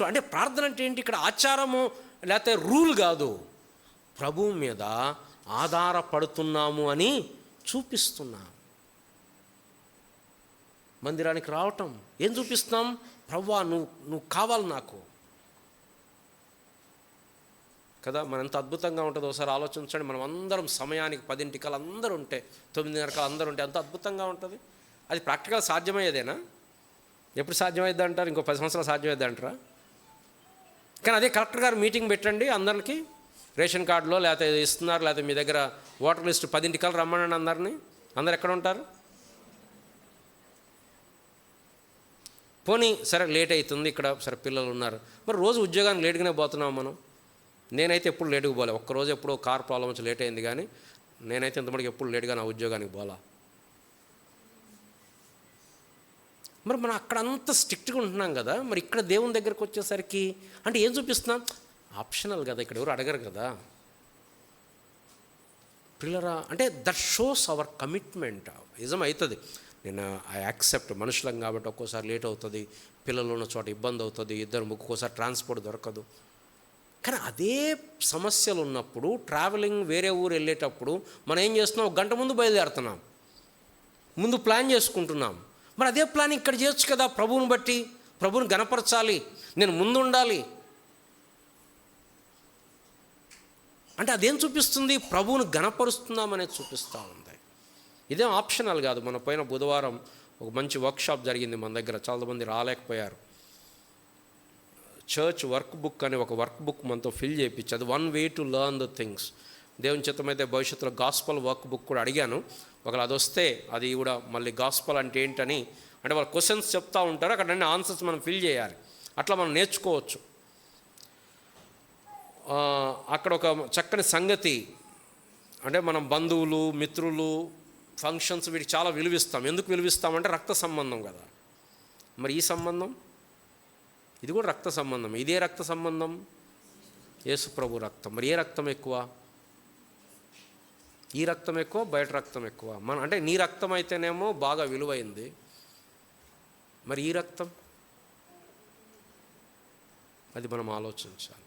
అంటే ప్రార్థన అంటే ఏంటి, ఇక్కడ ఆచారము లేకపోతే రూల్ కాదు, ప్రభువు మీద ఆధారపడుతున్నాము అని చూపిస్తున్నాం. మందిరానికి రావటం ఏం చూపిస్తున్నాం, ప్రభువా నువ్వు కావాలి నాకు కదా. మన ఎంత అద్భుతంగా ఉంటుందో ఒకసారి ఆలోచించండి. మనం అందరం సమయానికి 10 అందరూ ఉంటే, 9:30 అందరూ ఉంటే ఎంత అద్భుతంగా ఉంటుంది. అది ప్రాక్టికల్ సాధ్యమయ్యేదేనా? ఎప్పుడు సాధ్యమైద్ది అంటారు, ఇంకో 10 సంవత్సరాలు సాధ్యమైద్ది అంటారా? కానీ అదే కలెక్టర్ గారు మీటింగ్ పెట్టండి, అందరికీ రేషన్ కార్డులో లేకపోతే ఇస్తున్నారు, లేకపోతే మీ దగ్గర ఓటర్ లిస్టు 10 రమ్మనండి అందరినీ, అందరు ఎక్కడ ఉంటారు? పోనీ సరే లేట్ అవుతుంది, ఇక్కడ సరే పిల్లలు ఉన్నారు, మరి రోజు ఉద్యోగానికి లేటుగానే పోతున్నాం మనం. నేనైతే ఎప్పుడు లేటుగా పోలే, ఒక్కరోజు ఎప్పుడో కార్ ప్రాబ్లం వచ్చి లేట్ అయింది, కానీ నేనైతే ఇంతమందికి ఎప్పుడు లేటుగా నా ఉద్యోగానికి పోలా. మరి మనం అక్కడ అంత స్ట్రిక్ట్గా ఉంటున్నాం కదా, మరి ఇక్కడ దేవుని దగ్గరకు వచ్చేసరికి అంటే ఏం చూపిస్తున్నాం, ఆప్షనల్ కదా, ఇక్కడ ఎవరు అడగరు కదా పిల్లరా. అంటే దట్ షోస్ అవర్ కమిట్మెంట్. నిజం అవుతుంది, నేను ఐ యాక్సెప్ట్, మనుషులం కాబట్టి ఒక్కోసారి లేట్ అవుతుంది, పిల్లలు ఉన్న చోట ఇబ్బంది అవుతుంది, ఇద్దరు ఒక్కోసారి ట్రాన్స్పోర్ట్ దొరకదు. కానీ అదే సమస్యలు ఉన్నప్పుడు ట్రావెలింగ్ వేరే ఊరు వెళ్ళేటప్పుడు మనం ఏం చేస్తున్నాం, 1 గంట ముందు బయలుదేరుతున్నాం, ముందు ప్లాన్ చేసుకుంటున్నాం. మరి అదే ప్లాన్ ఇక్కడ చేయొచ్చు కదా, ప్రభువుని బట్టి, ప్రభువుని గణపరచాలి, నేను ముందు ఉండాలి. అంటే అదేం చూపిస్తుంది, ప్రభువుని గణపరుస్తున్నామనేది చూపిస్తూ ఉంది. ఇదేం ఆప్షనల్ కాదు. మన పోయిన బుధవారం ఒక మంచి వర్క్షాప్ జరిగింది మన దగ్గర, చాలామంది రాలేకపోయారు. చర్చ్ వర్క్ బుక్ అనే ఒక వర్క్ బుక్ మనతో ఫిల్ చేయించి, అది 1 way to learn the things. దేవుని చిత్తమైతే భవిష్యత్తులో గాస్పల్ వర్క్ బుక్ కూడా అడిగాను, ఒకవేళ అది వస్తే అది కూడా మళ్ళీ గాస్పల్ అంటే ఏంటని, అంటే వాళ్ళు క్వశ్చన్స్ చెప్తూ ఉంటారు, అక్కడ అన్ని ఆన్సర్స్ మనం ఫిల్ చేయాలి, అట్లా మనం నేర్చుకోవచ్చు. అక్కడ ఒక చక్కని సంగతి అంటే, మనం బంధువులు, మిత్రులు, ఫంక్షన్స్ వీటికి చాలా విలువిస్తాం. ఎందుకు విలువిస్తామంటే రక్త సంబంధం కదా. మరి ఈ సంబంధం, ఇది కూడా రక్త సంబంధం. ఇదే రక్త సంబంధం, యేసు ప్రభు రక్తం. మరి ఏ రక్తం ఎక్కువ, ఈ రక్తం ఎక్కువ, బయట రక్తం ఎక్కువ? అంటే నీ రక్తం అయితేనేమో బాగా విలువైంది, మరి ఈ రక్తం, అది మనం ఆలోచించాలి.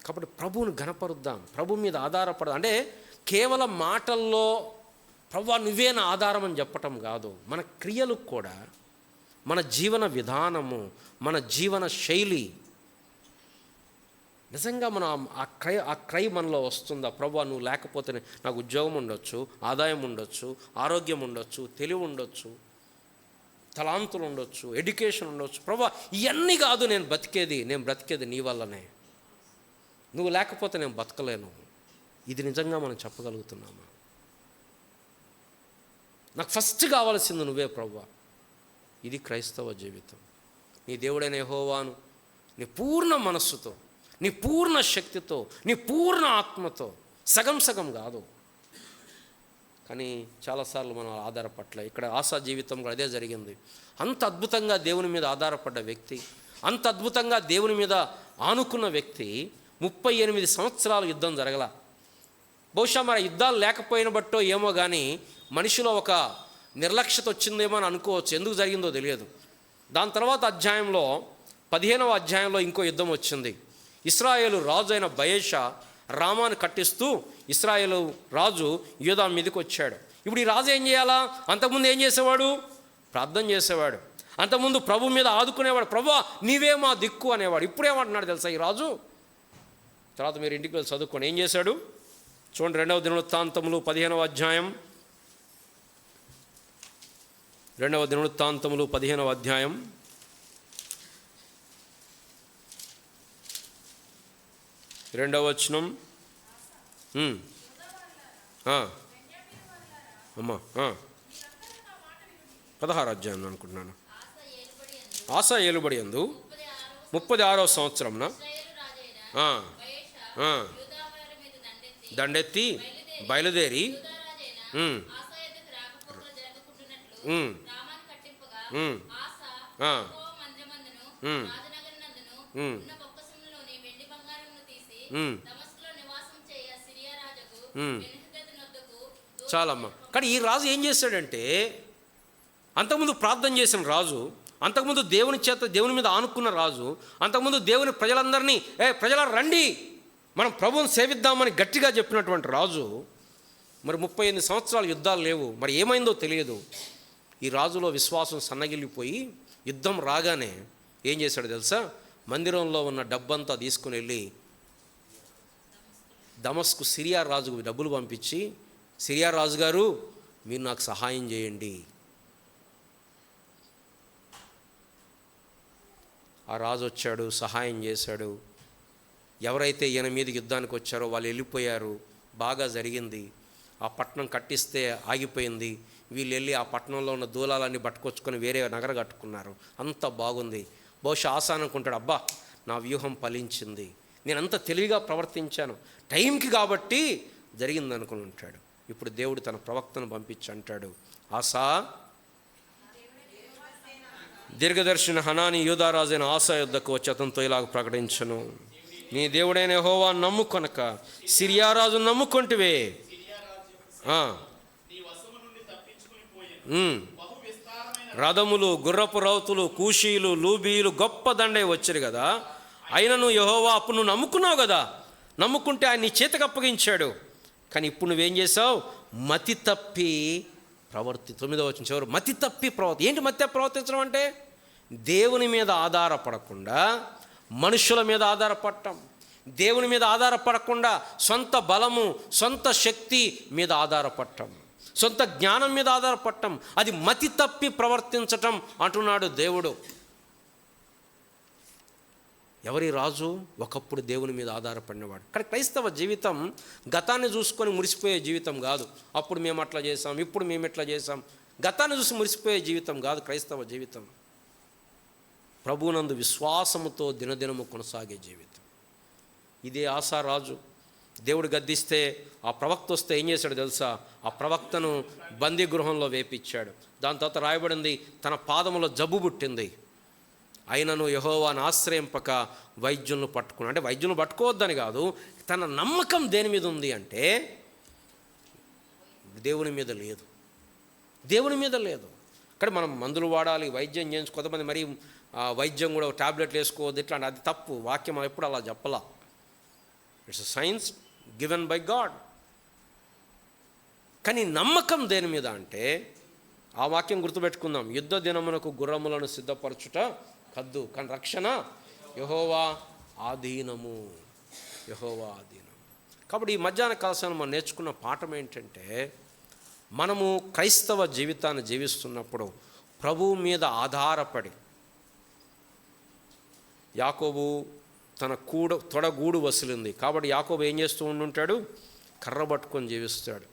కాబట్టి ప్రభువుని గణపరుద్దాం, ప్రభు మీద ఆధారపడదాం. అంటే కేవలం మాటల్లో ప్రభువా నువ్వే నా ఆధారం అని చెప్పటం కాదు, మన క్రియలకు కూడా, మన జీవన విధానము, మన జీవన శైలి, నిజంగా మనం ఆ క్రై మనలో వస్తుందా, ప్రభువా నువ్వు లేకపోతే నాకు ఉద్యోగం ఉండొచ్చు, ఆదాయం ఉండొచ్చు, ఆరోగ్యం ఉండొచ్చు, తెలివి ఉండొచ్చు, తలాంతులు ఉండొచ్చు, ఎడ్యుకేషన్ ఉండొచ్చు, ప్రభువా ఇవన్నీ కాదు నేను బ్రతికేది నీ వల్లనే, నువ్వు లేకపోతే నేను బతకలేను. ఇది నిజంగా మనం చెప్పగలుగుతున్నామా? నాకు ఫస్ట్ కావాల్సింది నువ్వే ప్రభువా. ఇది క్రైస్తవ జీవితం. నీ దేవుడైన యెహోవాను నీ పూర్ణ మనస్సుతో, నీ పూర్ణ శక్తితో, నీ పూర్ణ ఆత్మతో, సగం సగం కాదు. కానీ చాలాసార్లు మనం ఆధారపడలే. ఇక్కడ ఆశా జీవితం కూడా అదే జరిగింది. అంత అద్భుతంగా దేవుని మీద ఆధారపడ్డ వ్యక్తి, అంత అద్భుతంగా దేవుని మీద ఆనుకున్న వ్యక్తి 38 సంవత్సరాలు యుద్ధం జరగల. బహుశా మరి యుద్ధాలు లేకపోయిన బట్టో ఏమో కానీ మనిషిలో ఒక నిర్లక్ష్యత వచ్చిందేమో అని అనుకోవచ్చు. ఎందుకు జరిగిందో తెలియదు. దాని తర్వాత అధ్యాయంలో 15వ అధ్యాయంలో ఇంకో యుద్ధం వచ్చింది. ఇశ్రాయేలు రాజు అయిన బయేషా రామాను కట్టిస్తూ ఇశ్రాయేలు రాజు యూదా మీదకి వచ్చాడు. ఇప్పుడు ఈ రాజు ఏం చేయాలా? అంతకుముందు ఏం చేసేవాడు? ప్రార్థన చేసేవాడు. అంతకుముందు ప్రభు మీద ఆదుకునేవాడు. ప్రభువా నీవే మా దిక్కు అనేవాడు. ఇప్పుడేమంటున్నాడు తెలుసా ఈ రాజు? తర్వాత మీరు ఇంటికి వెళ్ళి చదువుకొని ఏం చేశాడు చూడండి. 2వ దినవృత్తాంతములు 15వ అధ్యాయం, 2వ దినవృత్తాంతములు 15వ అధ్యాయం 2వ వచనం. అమ్మా 16వ అధ్యాయం అనుకుంటున్నాను. ఆసా ఏలుబడి యందు 36వ సంవత్సరంన దండెత్తి బయలుదేరి చాలమ్మా. కానీ ఈ రాజు ఏం చేశాడంటే, అంతకుముందు ప్రార్థన చేసిన రాజు, అంతకుముందు దేవుని మీద ఆనుకున్న రాజు, అంతకుముందు దేవుని ప్రజలందరినీ ప్రజల రండి మనం ప్రభువుని సేవిద్దామని గట్టిగా చెప్పినటువంటి రాజు, మరి 38 సంవత్సరాలు యుద్ధాలు లేవు. మరి ఏమైందో తెలియదు. ఈ రాజులో విశ్వాసం సన్నగిల్లిపోయి యుద్ధం రాగానే ఏం చేశాడు తెలుసా? మందిరంలో ఉన్న డబ్బంతా తీసుకుని వెళ్ళి దమస్కు సిరియా రాజుకు డబ్బులు పంపించి, సిరియా రాజు గారు మీరు నాకు సహాయం చేయండి. ఆ రాజు వచ్చాడు, సహాయం చేశాడు. ఎవరైతే ఈయన మీదకి యుద్ధానికి వచ్చారో వాళ్ళు వెళ్ళిపోయారు. బాగా జరిగింది. ఆ పట్టణం కట్టిస్తే ఆగిపోయింది. వీళ్ళు వెళ్ళి ఆ పట్టణంలో ఉన్న దూలాలన్నీ పట్టుకొచ్చుకొని వేరే నగర కట్టుకున్నారు. అంత బాగుంది. బహుశా ఆసానుకుంటాడు, అబ్బా నా వ్యూహం ఫలించింది, నేను అంత తెలివిగా ప్రవర్తించాను, టైంకి కాబట్టి జరిగింది అనుకుని ఉంటాడు. ఇప్పుడు దేవుడు తన ప్రవక్తను పంపించి అంటాడు, ఆసా దీర్ఘదర్శిన హనాని యూదారాజైన ఆసా యుద్ధకు వచ్చి అతనితో ఇలాగ ప్రకటించను, నీ దేవుడైన యెహోవా నమ్ముకొనక సిరియారాజు నమ్ముకొంటివే. రథములు, గుర్రపు రౌతులు, కూషీలు, లూబీలు గొప్ప దండై వచ్చారు కదా. అయినను యెహోవా అప్పుడు నువ్వు నమ్ముకున్నావు కదా, నమ్ముకుంటే ఆయన నీ చేతికి అప్పగించాడు. కానీ ఇప్పుడు నువ్వేం చేసావు? మతి తప్పి 9వ వచనం చివరి మతి తప్పి ఏంటి మతి తప్పి ప్రవర్తించడం అంటే? దేవుని మీద ఆధారపడకుండా మనుషుల మీద ఆధారపడటం, దేవుని మీద ఆధారపడకుండా సొంత బలము, సొంత శక్తి మీద ఆధారపడటం, సొంత జ్ఞానం మీద ఆధారపడటం, అది మతి తప్పి ప్రవర్తించటం అంటున్నాడు దేవుడు. ఎవరి రాజు? ఒకప్పుడు దేవుని మీద ఆధారపడినవాడు. కానీ క్రైస్తవ జీవితం గతాన్ని చూసుకొని మురిసిపోయే జీవితం కాదు. అప్పుడు మేము అట్లా చేసాం, ఇప్పుడు మేము ఎట్లా చేసాం, గతాన్ని చూసి మురిసిపోయే జీవితం కాదు క్రైస్తవ జీవితం. ప్రభువునందు విశ్వాసముతో దినదినము కొనసాగే జీవితం. ఇదే ఆసా రాజు. దేవుడు గద్దిస్తే ఆ ప్రవక్త వస్తే ఏం చేశాడు తెలుసా? ఆ ప్రవక్తను బందీ గృహంలో వేపించాడు. దాని తర్వాత రాయబడింది, తన పాదములో జబ్బు పుట్టింది. అయినను యెహోవాను ఆశ్రయింపక వైద్యులను పట్టుకున్నాడు. అంటే వైద్యులను పట్టుకోవద్దని కాదు, తన నమ్మకం దేని మీద ఉంది అంటే దేవుని మీద లేదు, దేవుని మీద లేదు. ఇక్కడ మనం మందులు వాడాలి, వైద్యం చేయించు, కొంతమంది మరి వైద్యం కూడా టాబ్లెట్లు వేసుకోవద్దు ఇట్లాంటి, అది తప్పు. వాక్యం ఎప్పుడు అలా చెప్పలా. It's a science given by God. కానీ నమ్మకం దేని మీద అంటే ఆ వాక్యం గుర్తుపెట్టుకుందాం, యుద్ధ దినమునకు గుర్రములను సిద్ధపరచుట కద్దు, కానీ రక్షణ యెహోవా ఆధీనము, యెహోవా ఆధీనం. కాబట్టి ఈ మధ్యాహ్న కాలశాలను మనం నేర్చుకున్న పాఠం ఏంటంటే, మనము క్రైస్తవ జీవితాన్ని జీవిస్తున్నప్పుడు ప్రభువు మీద ఆధారపడి, యాకోబు తన తొడగూడు వసిలింది కాబట్టి యాకోబు ఏం చేస్తూ ఉండుంటాడు? కర్ర పట్టుకొని జీవిస్తాడు.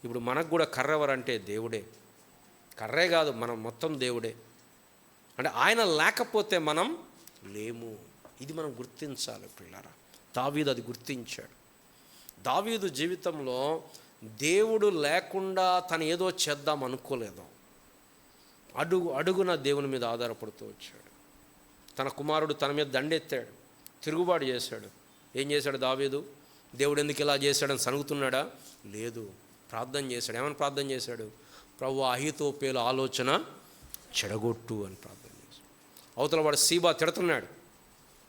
ఇప్పుడు మనకు కూడా కర్ర ఎవరంటే దేవుడే. కర్రే కాదు, మనం మొత్తం దేవుడే. అంటే ఆయన లేకపోతే మనం లేము. ఇది మనం గుర్తించాలి పిల్లరా. దావీదు అది గుర్తించాడు. దావీదు జీవితంలో దేవుడు లేకుండా తను ఏదో చేద్దాం అనుకోలేదు. అడుగున దేవుని మీద ఆధారపడుతూ వచ్చాడు. తన కుమారుడు తన మీద దండెత్తాడు, తిరుగుబాటు చేశాడు. ఏం చేశాడు దావీదు? దేవుడు ఎందుకు ఇలా చేశాడని సనుగుతున్నాడా? లేదు, ప్రార్థన చేశాడు. ఏమని ప్రార్థన చేశాడు? ప్రభువా, అహీతోపేలు ఆలోచన చెడగొట్టు అని ప్రార్థన చేశాడు. అవతల వాడు సీబా తిడుతున్నాడు,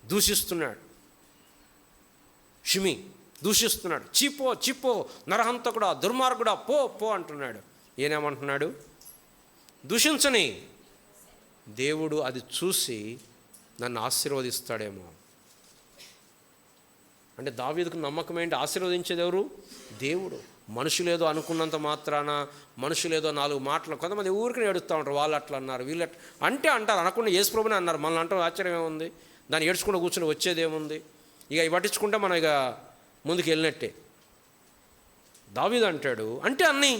దూషిస్తున్నాడు. షిమి దూషిస్తున్నాడు, చీపో చీపో, నరహంతకుడా, దుర్మార్గుడా, పో పో అంటున్నాడు. ఈయనేమంటున్నాడు? దూషించని, దేవుడు అది చూసి నన్ను ఆశీర్వదిస్తాడేమో. అంటే దావీదుకు నమ్మకం ఏంటి? ఆశీర్వదించేది ఎవరు? దేవుడు. మనుషులేదో అనుకున్నంత మాత్రాన, మనుషులేదో 4 మాటలు, కొంతమంది ఊరికి ఏడుస్తూ ఉంటారు, వాళ్ళు అట్లా అన్నారు, వీళ్ళు అంటే అంటారు, అనకుండా యేసుప్రభునే అన్నారు. మనల్ని అంటే ఆశ్చర్యం ఏముంది? దాన్ని ఏడ్చుకుంటూ కూర్చుని వచ్చేదేముంది? ఇక ఇవి పట్టించుకుంటే మనం ఇక ముందుకు వెళ్ళినట్టే. దావీదు అంటాడు, అంటే అన్నీ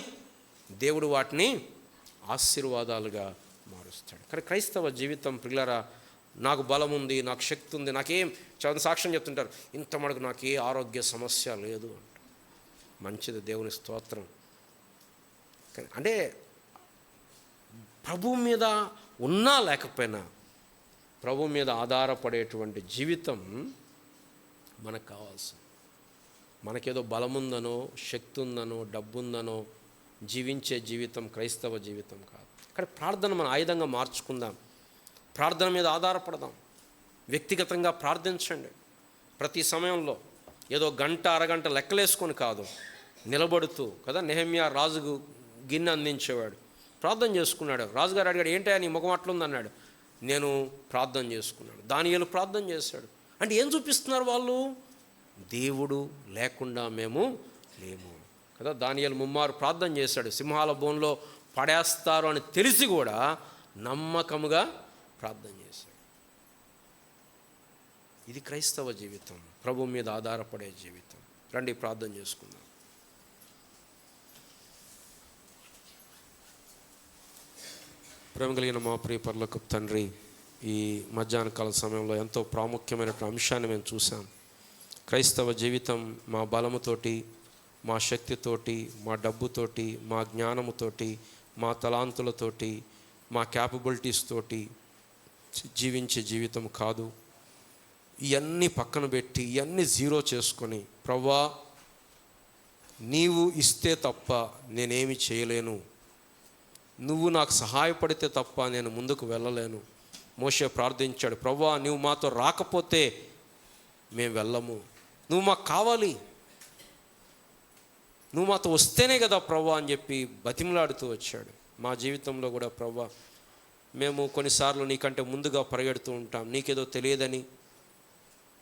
దేవుడు వాటిని ఆశీర్వాదాలుగా మారుస్తాడు. కానీ క్రైస్తవ జీవితం పిల్లరా, నాకు బలం ఉంది, నాకు శక్తి ఉంది, నాకేం చాలా సాక్ష్యం చెప్తుంటారు, ఇంత మటుకు నాకు ఏ ఆరోగ్య సమస్య లేదు అంట. మంచిది, దేవుని స్తోత్రం. అంటే ప్రభువు మీద ఉన్నా లేకపోయినా ప్రభు మీద ఆధారపడేటువంటి జీవితం మనకు కావాల్సింది. మనకేదో బలముందనో, శక్తి ఉందనో, డబ్బు ఉందనో జీవించే జీవితం క్రైస్తవ జీవితం కాదు. కానీ ప్రార్థన మన ఆయుధంగా మార్చుకుందాం. ప్రార్థన మీద ఆధారపడదాం. వ్యక్తిగతంగా ప్రార్థించండి. ప్రతి సమయంలో ఏదో గంట అరగంట లెక్కలేసుకొని కాదు, నిలబడుతూ కదా. నెహెమ్యా రాజుకు గిన్నె అందించేవాడు, ప్రార్థన చేసుకున్నాడు. రాజుగారు అడిగాడు, ఏంటయ్యా నీ ముఖం అట్లుందన్నాడు. నేను ప్రార్థన చేసుకున్నాడు. దానియేలు ప్రార్థన చేశాడు. అంటే ఏం చూపిస్తున్నారు వాళ్ళు? దేవుడు లేకుండా మేము లేము కదా. దానియేలు 3 మారు ప్రార్థన చేశాడు. సింహాల బోన్లో పడేస్తారు అని తెలిసి కూడా నమ్మకముగా ప్రార్థన చేశాడు. ఇది క్రైస్తవ జీవితం, ప్రభు మీద ఆధారపడే జీవితం. రండి ప్రార్థన చేసుకుందాం. ప్రేమ కలిగిన మా ప్రియ పరలోకపు తండ్రి, ఈ మధ్యాహ్న కాల సమయంలో ఎంతో ప్రాముఖ్యమైన అంశాన్ని మేము చూసాం. క్రైస్తవ జీవితం మా బలముతోటి, మా శక్తితోటి, మా డబ్బుతోటి, మా జ్ఞానముతోటి, మా తలాంతులతోటి, మా క్యాపబిలిటీస్ తోటి జీవించే జీవితం కాదు. ఇవన్నీ పక్కన పెట్టి, ఇవన్నీ జీరో చేసుకొని, ప్రభువా నీవు ఇస్తే తప్ప నేనేమి చేయలేను, నువ్వు నాకు సహాయపడితే తప్ప నేను ముందుకు వెళ్ళలేను. మోషే ప్రార్థించాడు, ప్రభువా నువ్వు మాతో రాకపోతే మేము వెళ్ళము, నువ్వు మాకు కావాలి, నువ్వు మాతో వస్తేనే కదా ప్రభువా అని చెప్పి బతిమలాడుతూ వచ్చాడు. మా జీవితంలో కూడా ప్రభువా మేము కొన్నిసార్లు నీకంటే ముందుగా పరిగెడుతూ ఉంటాం. నీకేదో తెలియదని,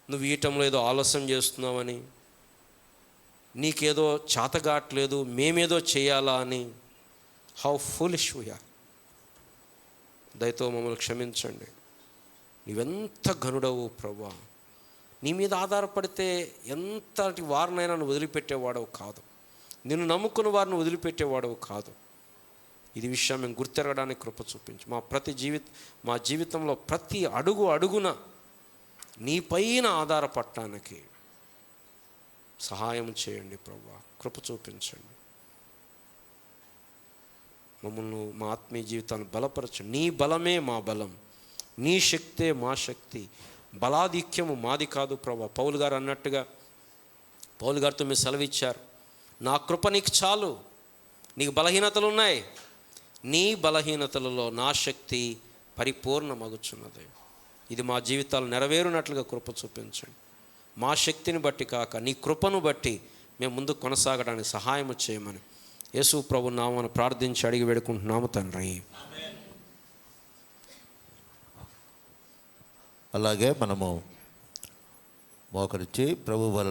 నువ్వు ఈటంలో ఏదో ఆలస్యం చేస్తున్నావని, నీకేదో చేతగాట్లేదు, మేమేదో చేయాలా అని. How foolish we are. దయతో మమ్మల్ని క్షమించండి. నీవెంత ఘనుడవు ప్రభువా. నీ మీద ఆధారపడితే ఎంతటి వారినైనా నువ్వు వదిలిపెట్టేవాడవు కాదు. నిన్ను నమ్ముకున్న వారిని వదిలిపెట్టేవాడవు కాదు. ఇది విషయం మేము గుర్తెరగడానికి కృప చూపించు. మా జీవితంలో ప్రతి అడుగు అడుగున నీ పైన ఆధారపడటానికి సహాయం చేయండి ప్రభువా. కృప చూపించండి. మమ్మల్ని, మా ఆత్మీయ జీవితాన్ని బలపరచండి. నీ బలమే మా బలం, నీ శక్తే మా శక్తి. బలాధిక్యము మాది కాదు ప్రభువా. పౌలు గారు అన్నట్టుగా, పౌలు గారితో మీరు సెలవిచ్చారు, నా కృప నీకు చాలు, నీకు బలహీనతలు ఉన్నాయి, నీ బలహీనతలలో నా శక్తి పరిపూర్ణమగుచున్నది. ఇది మా జీవితాలు నెరవేరునట్లుగా కృప చూపించండి. మా శక్తిని బట్టి కాక నీ కృపను బట్టి మేము ముందుకు కొనసాగడానికి సహాయం చేయమని యేసు ప్రభు నామమున ప్రార్థించి అడిగి వేడుకుంటున్నాము తండ్రి. అలాగే మనము మోకరించి ప్రభు